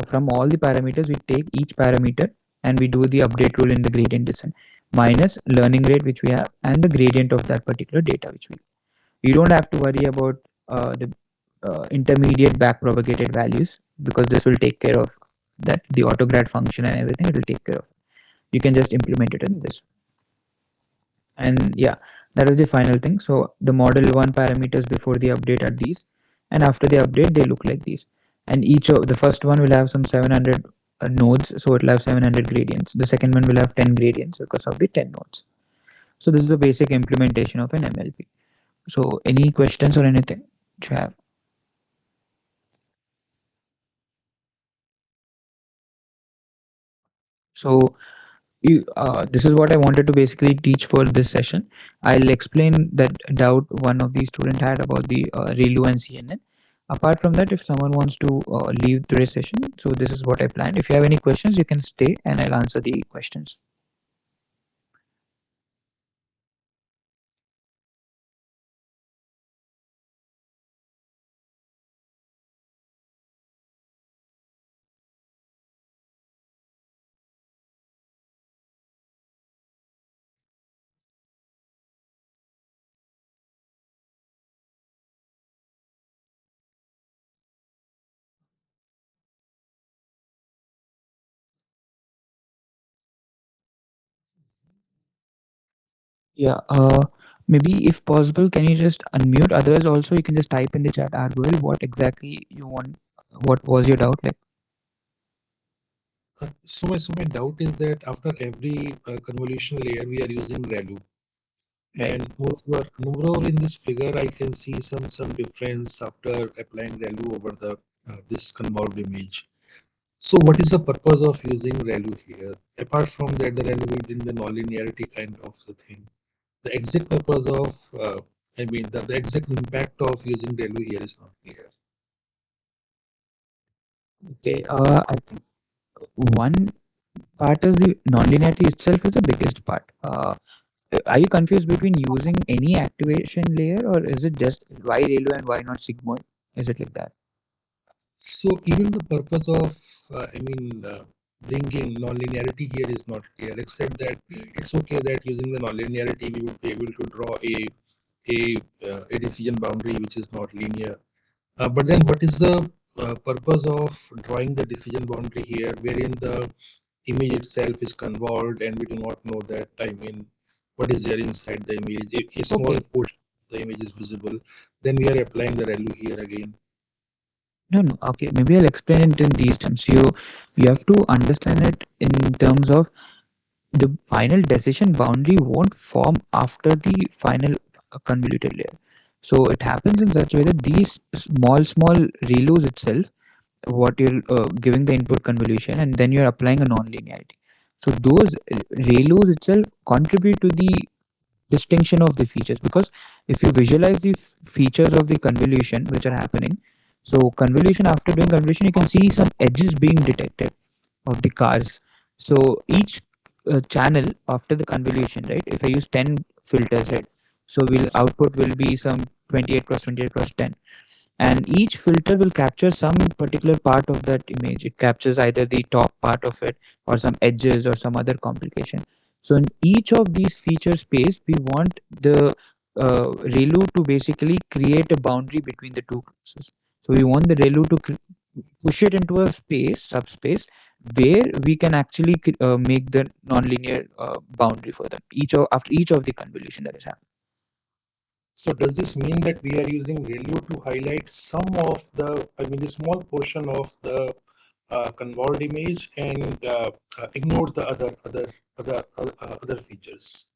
from all the parameters. We take each parameter and we do the update rule in the gradient descent minus learning rate which we have and the gradient of that particular data which we. You don't have to worry about the intermediate back propagated values, because this will take care of that, the autograd function and everything. It will take care of. You can just implement it in this. And yeah, that is the final thing. So the model 1 parameters before the update are these, and after the update they look like these. And each of the first one will have some 700 nodes, so it'll have 700 gradients. The second one will have 10 gradients because of the 10 nodes. So this is the basic implementation of an MLP. So any questions or anything you have? So this is what I wanted to basically teach for this session. I'll explain that doubt one of the student had about the ReLU and CNN. Apart from that, if someone wants to leave today's session, so this is what I planned. If you have any questions, you can stay and I'll answer the questions. Yeah, maybe if possible, can you just unmute? Otherwise, also you can just type in the chat, Arguel, what exactly you want, what was your doubt like? So my doubt is that after every convolution layer, we are using ReLU. Right. And moreover, in this figure, I can see some difference after applying ReLU over the this convolved image. So what is the purpose of using ReLU here? Apart from that, the ReLU will bring the nonlinearity kind of the thing. The exact purpose of, the exact impact of using ReLU here is not clear. Okay, I think one part is the nonlinearity itself is the biggest part. Are you confused between using any activation layer or is it just why ReLU and why not Sigmoid? Is it like that? So even the purpose of, bringing nonlinearity here is not clear, except that it's okay that using the nonlinearity we would be able to draw a decision boundary which is not linear. But then what is the purpose of drawing the decision boundary here, wherein the image itself is convolved and we do not know that, what is there inside the image? If a small Okay. portion of the image is visible, then we are applying the ReLU here again. No, no. Okay, maybe I'll explain it in these terms. You have to understand it in terms of the final decision boundary won't form after the final convoluted layer. So it happens in such a way that these small ReLUs itself, what you're giving the input convolution, and then you're applying a nonlinearity. So those ReLUs itself contribute to the distinction of the features, because if you visualize the features of the convolution which are happening, so convolution, after doing convolution, you can see some edges being detected of the cars. So each channel after the convolution, right, if I use 10 filters, right, so will output will be some 28 cross 28 cross 10, and each filter will capture some particular part of that image. It captures either the top part of it or some edges or some other complication. So in each of these feature space, we want the ReLU to basically create a boundary between the two classes. So we want the ReLU to push it into a space, subspace, where we can actually make the nonlinear boundary for them. After each of the convolution that is happening. So does this mean that we are using ReLU to highlight some of the, the small portion of the convolved image and ignore the other features?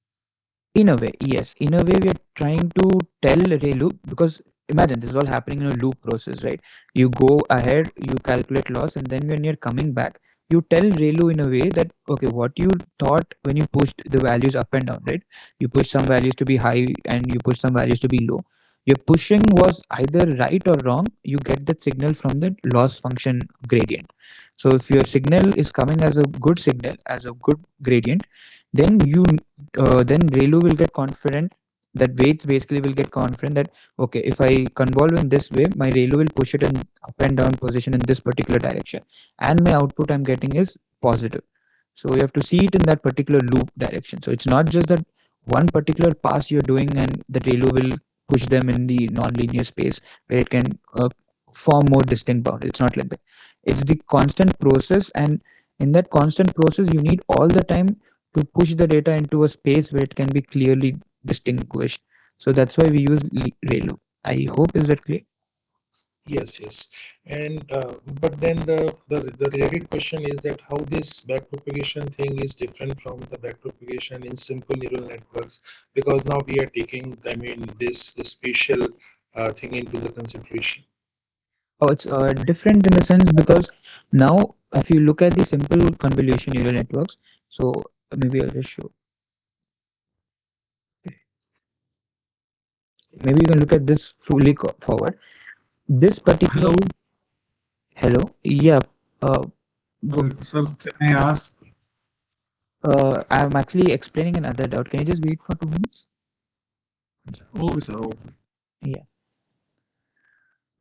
In a way, yes. In a way, we are trying to tell ReLU, because imagine this is all happening in a loop process, right? You go ahead, you calculate loss, and then when you're coming back, you tell ReLU in a way that, okay, what you thought when you pushed the values up and down, right? You push some values to be high and you push some values to be low. Your pushing was either right or wrong. You get that signal from the loss function gradient. So if your signal is coming as a good signal, as a good gradient, then then ReLU will get confident, that weights basically will get confident that, okay, if I convolve in this way, my ReLU will push it in up and down position in this particular direction, and my output I'm getting is positive. So you have to see it in that particular loop direction. So it's not just that one particular pass you're doing and the ReLU will push them in the non-linear space where it can form more distinct boundaries. It's not like that. It's the constant process, and in that constant process, you need all the time to push the data into a space where it can be clearly distinguished. So that's why we use ReLU. I hope, is that clear? Yes, yes. And but then the related question is that how this backpropagation thing is different from the backpropagation in simple neural networks, because now we are taking, I mean, this spatial thing into the consideration. Oh, it's different in the sense because now if you look at the simple convolution neural networks, so maybe I'll just show. Maybe you can look at this fully forward. This particular Hello, hello, yeah. Uh, sir. Can I ask? I'm actually explaining another doubt. Can you just wait for 2 minutes? Okay, sir. Okay. Yeah.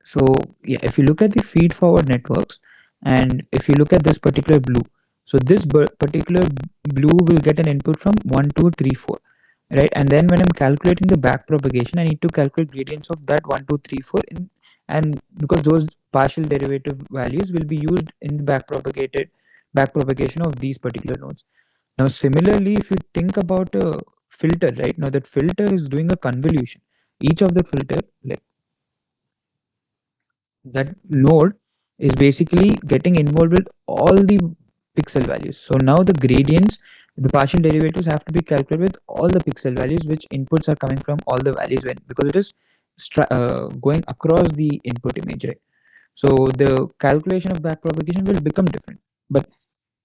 So yeah, if you look at the feed forward networks, and if you look at this particular blue, so this particular blue will get an input from 1, 2, 3, 4, right? And then when I'm calculating the back propagation, I need to calculate gradients of that 1, 2, 3, 4, and because those partial derivative values will be used in the back propagation of these particular nodes. Now, similarly, if you think about a filter, right? Now that filter is doing a convolution. Each of the filter, like that node, is basically getting involved with all the pixel values. So now the gradients, the partial derivatives have to be calculated with all the pixel values, which inputs are coming from all the values when because it is going across the input image, right? So the calculation of backpropagation will become different, but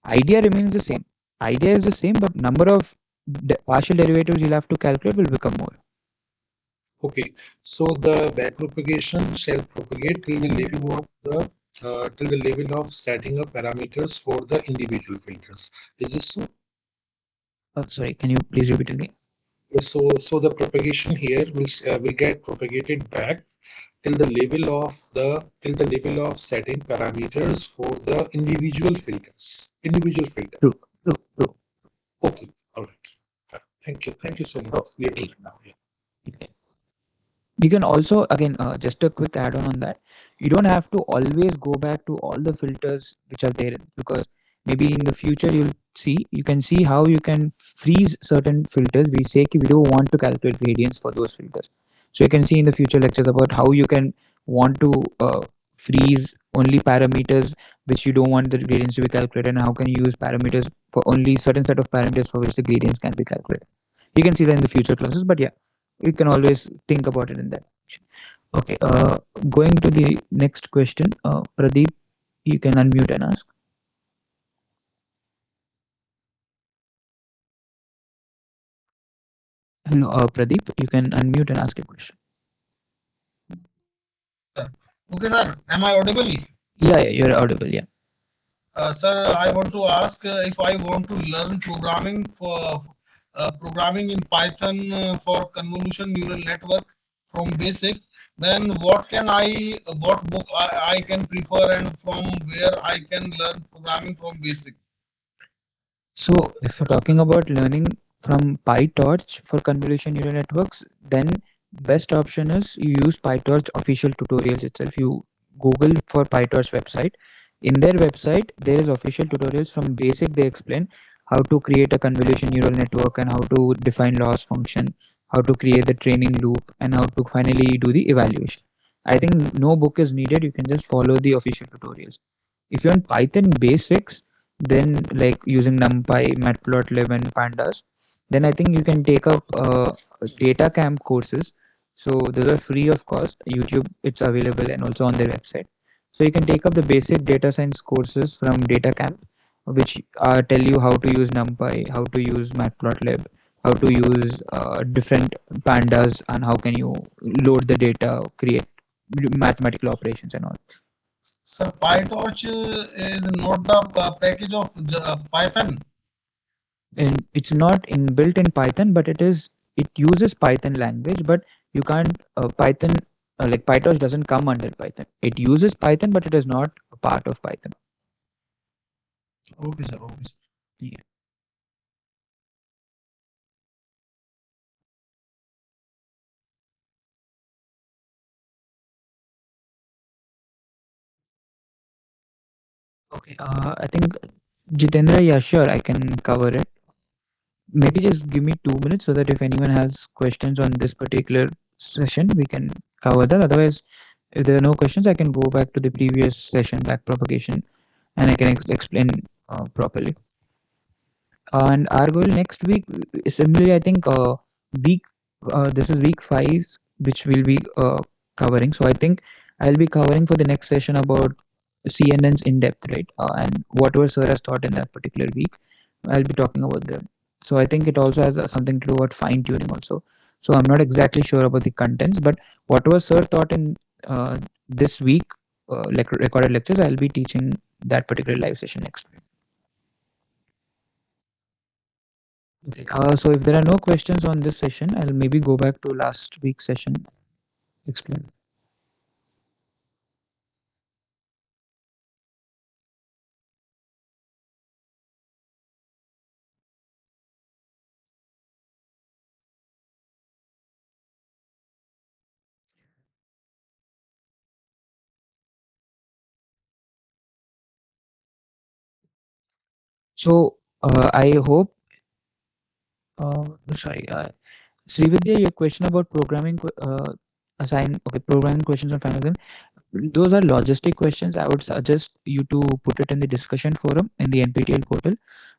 idea remains the same. Idea is the same, but number of partial derivatives you'll have to calculate will become more. Okay, so the backpropagation shall propagate till the level of the till the level of setting up parameters for the individual filters. Is this so? Sorry, can you please repeat again? So the propagation here will get propagated back till the level of setting parameters for the individual filters. Individual filter. True, true, true. Okay, all right. Thank you so much. We are good now. Yeah. Okay. You can also again just a quick add-on on that. You don't have to always go back to all the filters which are there because maybe in the future you can see how you can freeze certain filters. We say we don't want to calculate gradients for those filters, so you can see in the future lectures about how you can want to freeze only parameters which you don't want the gradients to be calculated, and how can you use parameters for only certain set of parameters for which the gradients can be calculated. You can see that in the future classes, but yeah, you can always think about it in that direction. Okay, going to the next question, Pradeep, you can unmute and ask. Hello, Pradeep, you can unmute and ask a question. Okay, sir. Am I audible? Yeah, yeah, you're audible. Yeah. Sir, I want to ask if I want to learn programming in Python for convolution neural network from basic, then what book I can prefer and from where I can learn programming from basic? So, if you're talking about learning from PyTorch for convolution neural networks, then best option is you use PyTorch official tutorials itself. You Google for PyTorch website. In their website, there is official tutorials from basic. They explain how to create a convolution neural network and how to define loss function, how to create the training loop, and how to finally do the evaluation. I think no book is needed. You can just follow the official tutorials. If you're in Python basics, then like using NumPy, Matplotlib, and Pandas, then I think you can take up data camp courses. So those are free of cost. YouTube, it's available and also on their website. So you can take up the basic data science courses from data camp, which tell you how to use NumPy, how to use Matplotlib, how to use different pandas, and how can you load the data, create mathematical operations and all. Sir, PyTorch is not the package of Python. And it's not inbuilt in Python, but it uses Python language, but you can't Python like PyTorch doesn't come under Python. It uses Python, but it is not a part of Python. Okay, sir. Okay, sir. Yeah. Okay. I think Jitendra, yeah, sure, I can cover it. Maybe just give me 2 minutes so that if anyone has questions on this particular session, we can cover that. Otherwise, If there are no questions, I can go back to the previous session, backpropagation, and I can explain properly. And our goal next week is similarly, I think, week this is week 5, which we'll be covering. So I think I'll be covering for the next session about CNNs in depth, right? And whatever sir has taught in that particular week, I'll be talking about them. So I think it also has something to do about fine tuning also. So I'm not exactly sure about the contents, but whatever sir taught in this week, like recorded lectures, I'll be teaching that particular live session next week. Okay. So if there are no questions on this session, I'll maybe go back to last week's session, explain. So I hope, sorry, Srividya, your question about programming, programming questions on final exam, those are logistic questions. I would suggest you to put it in the discussion forum in the NPTEL portal,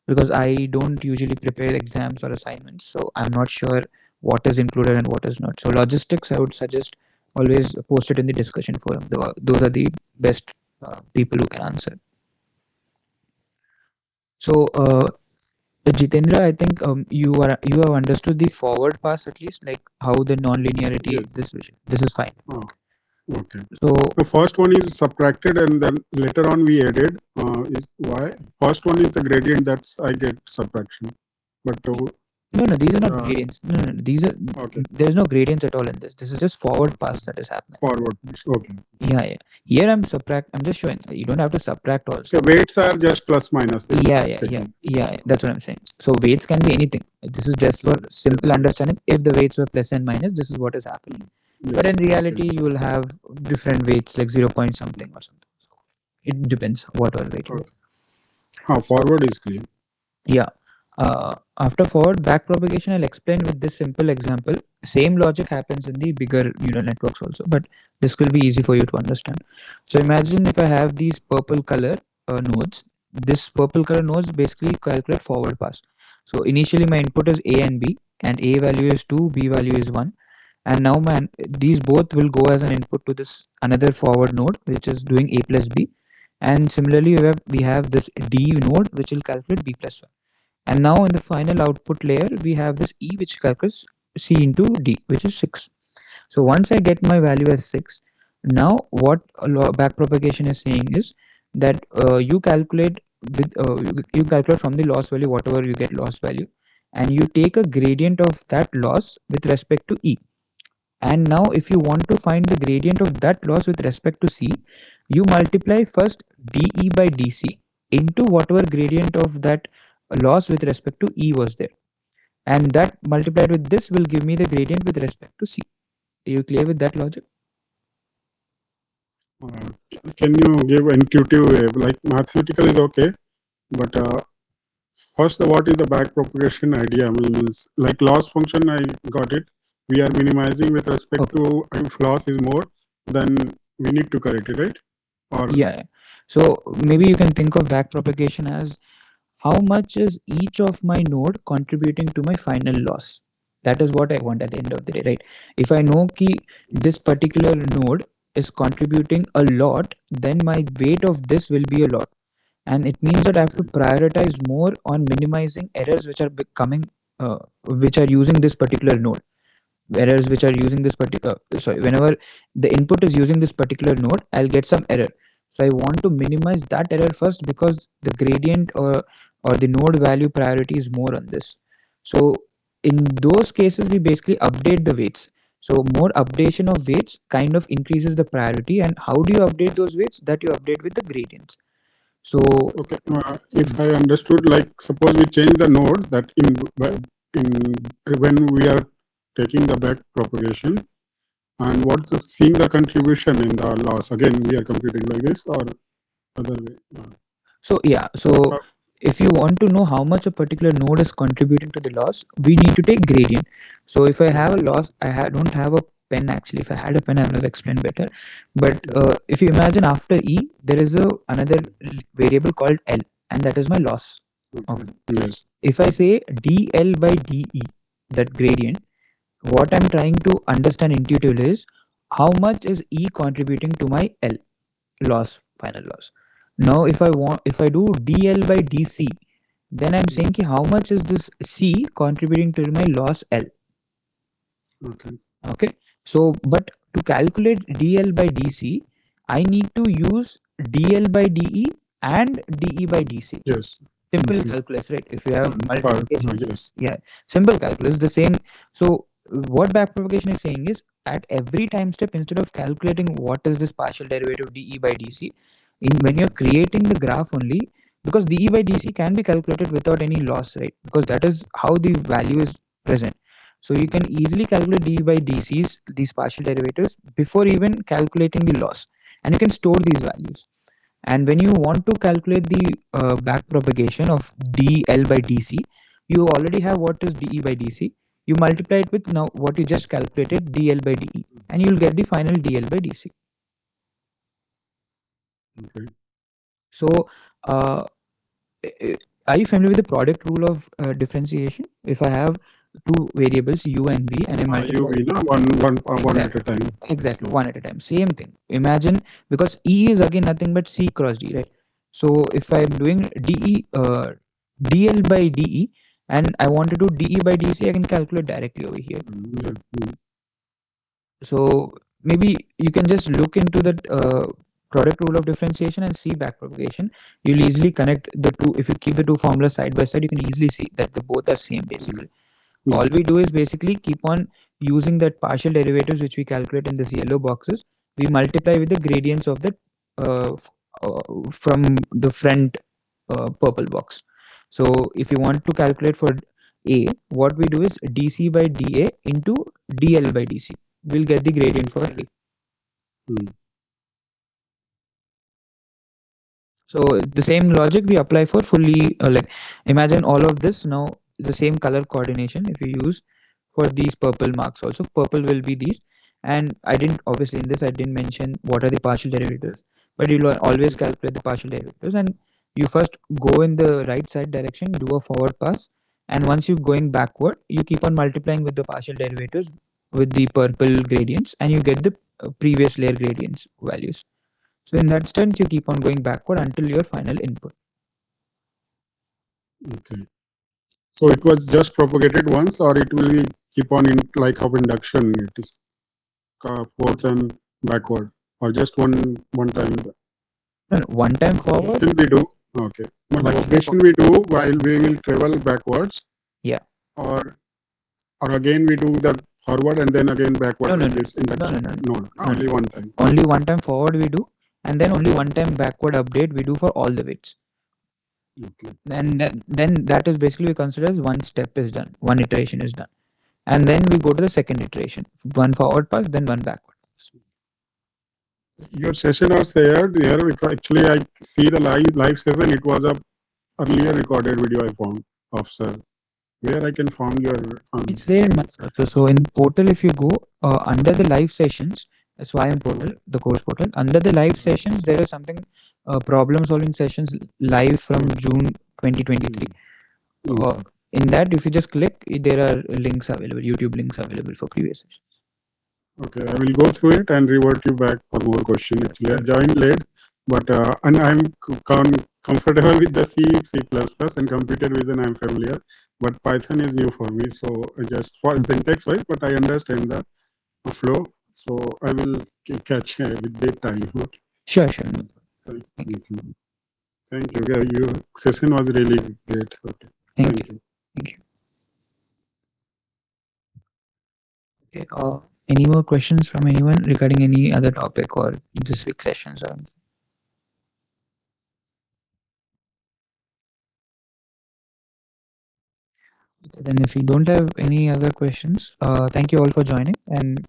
because I don't usually prepare exams or assignments, so I'm not sure what is included and what is not. So logistics, I would suggest always post it in the discussion forum. Those are the best people who can answer. So Jitendra, I think you have understood the forward pass, at least, like how the non-linearity. Yes. This is fine. Oh, okay. So The first one is subtracted and then later on we added. Is why? First one is the gradient, that's I get subtraction. But no, these are not Uh, gradients. No, these are okay, there's no gradients at all in this. This is just forward pass that is happening. forward. Okay. Yeah. Here I'm just showing. You don't have to subtract also. So weights are just plus minus. Yeah. That's what I'm saying. So weights can be anything. This is just for simple understanding. If the weights were plus and minus, this is what is happening. But in reality, you will have different weights, like 0 point something or something. It depends what all weight. Forward is clear. Yeah. After forward back propagation, I'll explain with this simple example. Same logic happens in the bigger neural networks also, but this will be easy for you to understand. So imagine if I have these purple color nodes. This purple color nodes basically calculate forward pass. So initially my input is A and B, and A value is 2, B value is 1. And now these both will go as an input to this another forward node, which is doing A plus B. And similarly, we have this D node, which will calculate B plus 1. And now in the final output layer, we have this E, which calculates C into D, which is 6. So once I get my value as 6, now what backpropagation is saying is that you calculate you calculate from the loss value whatever you get loss value, and you take a gradient of that loss with respect to E. And now if you want to find the gradient of that loss with respect to C, you multiply first dE by dC into whatever gradient of that loss with respect to E was there. And that multiplied with this will give me the gradient with respect to C. Are you clear with that logic? Can you give intuitive way? Like mathematical is okay, but first, what is the back propagation idea? Means like loss function, I got it. We are minimizing with respect to if loss is more, then we need to correct it, right? Or Yeah. So maybe you can think of backpropagation as how much is each of my node contributing to my final loss. That is what I want at the end of the day, right? If I know ki this particular node is contributing a lot, then my weight of this will be a lot. And it means that I have to prioritize more on minimizing errors which are becoming, which are using this particular node. Errors which are using this particular, sorry, whenever the input is using this particular node, I'll get some error. So I want to minimize that error first, because the gradient or the node value priority is more on this. So in those cases, we basically update the weights. So more updation of weights kind of increases the priority. And how do you update those weights? That you update with the gradients. So okay, if I understood, like suppose we change the node that in when we are taking the back propagation, and what's seeing the contribution in the loss. Again, we are computing like this or other way. So yeah, so if you want to know how much a particular node is contributing to the loss, we need to take gradient. So if I have a loss, don't have a pen actually. If I had a pen, I would have explained better. But if you imagine after E, there is another variable called L, and that is my loss. Okay. Yes. If I say dl by de, that gradient, what I'm trying to understand intuitively is how much is E contributing to my L loss, final loss. Now, if I do dl by dc, then I'm saying ki how much is this C contributing to my loss L. Okay. Okay. So, but to calculate dl by dc, I need to use dl by de and de by dc. Yes. Simple Mhm. calculus, right? If you have Part- multiplication, yes. yeah, simple calculus, the same. So, what backpropagation is saying is at every time step, instead of calculating what is this partial derivative de by dc, when you're creating the graph only, because de by dc can be calculated without any loss, right? Because that is how the value is present. So you can easily calculate d by dc's, these partial derivatives, before even calculating the loss, and you can store these values. And when you want to calculate the back propagation of dl by dc, you already have what is de by dc. You multiply it with now what you just calculated, dl by de, and you'll get the final dl by dc. Okay. So, are you familiar with the product rule of differentiation? If I have two variables u and v, and I multiply You know, one at a time. exactly one at a time, same thing. Imagine, because E is again nothing but C cross D, right? So if I'm doing dl by de, and I want to do de by dc, I can calculate directly over here. Mm. So maybe you can just look into that product rule of differentiation and see backpropagation. You'll easily connect the two. If you keep the two formulas side by side, you can easily see that the both are same basically. Mm. All we do is basically keep on using that partial derivatives which we calculate in these yellow boxes. We multiply with the gradients of the from the front purple box. So if you want to calculate for A, what we do is dc by dA into dl by dc. We'll get the gradient for A. Mm. So the same logic we apply for fully, like imagine all of this now, the same color coordination if you use for these purple marks also. Purple will be these, and I didn't, obviously in this I didn't mention what are the partial derivatives, but you'll always calculate the partial derivatives, and you first go in the right side direction, do a forward pass, and once you're going backward, you keep on multiplying with the partial derivatives with the purple gradients, and you get the previous layer gradients values. So in that sense, you keep on going backward until your final input. Okay. So it was just propagated once, or it will be keep on in like of induction. It is forth and backward, or just one time. No, one time forward. Propagation we do. Okay. But propagation we do while we will travel backwards. Yeah. Or again we do the forward and then again backward. No, This induction. No, only one time. Only one time forward we do, and then only one time backward update we do for all the weights. Okay. And then that is basically we consider as one step is done, one iteration is done, and then we go to the second iteration, one forward pass, then one backward pass. Your session was there because actually I see the live session. It was a earlier recorded video I found of sir, where I can find your. It's there in my so in portal. If you go under the live sessions, that's why I'm portal, the course portal. Under the live sessions, there is something problem solving sessions live from June 2023. In that, if you just click, there are links available, YouTube links available for previous sessions. Okay, I will go through it and revert you back for more questions. Actually, I joined late, but and I'm comfortable with the C, C++, and computer vision I'm familiar, but Python is new for me. So just for syntax wise, but I understand the flow. So I will catch with that time. Okay. Sure. Thank you. Thank you. Yeah, your session was really great. Okay. Thank you. Okay. Any more questions from anyone regarding any other topic or this week's sessions or anything? Okay, then if you don't have any other questions, thank you all for joining, and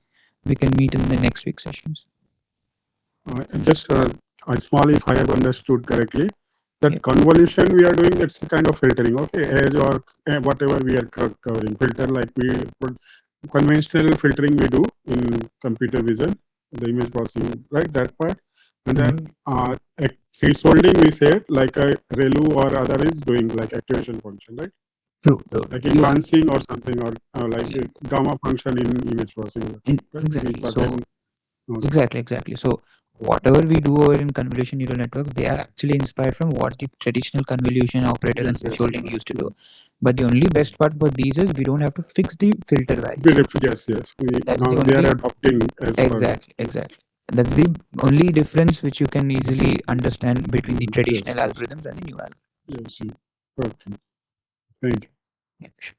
we can meet in the next week's sessions. Just small, if I have understood correctly, that convolution we are doing, that's the kind of filtering, okay, edge or whatever we are covering, filter like we put conventional filtering we do in computer vision, the image processing, right? That part. And then thresholding we said like a ReLU or other is doing like activation function, right? True. Like You- enhancing or something, or like a gamma function in image processing. Right? Exactly. But So then, exactly. So whatever we do over in convolution neural networks, they are actually inspired from what the traditional convolution operators and Yes, yes. thresholding used to do. But the only best part about these is we don't have to fix the filter value. yes, yes. That's Now the they are only- adopting as per. Exactly. That's the only difference which you can easily understand between the Yes, traditional yes. algorithms and the new algorithms. Yes, perfect. Thank you. Yeah, sure.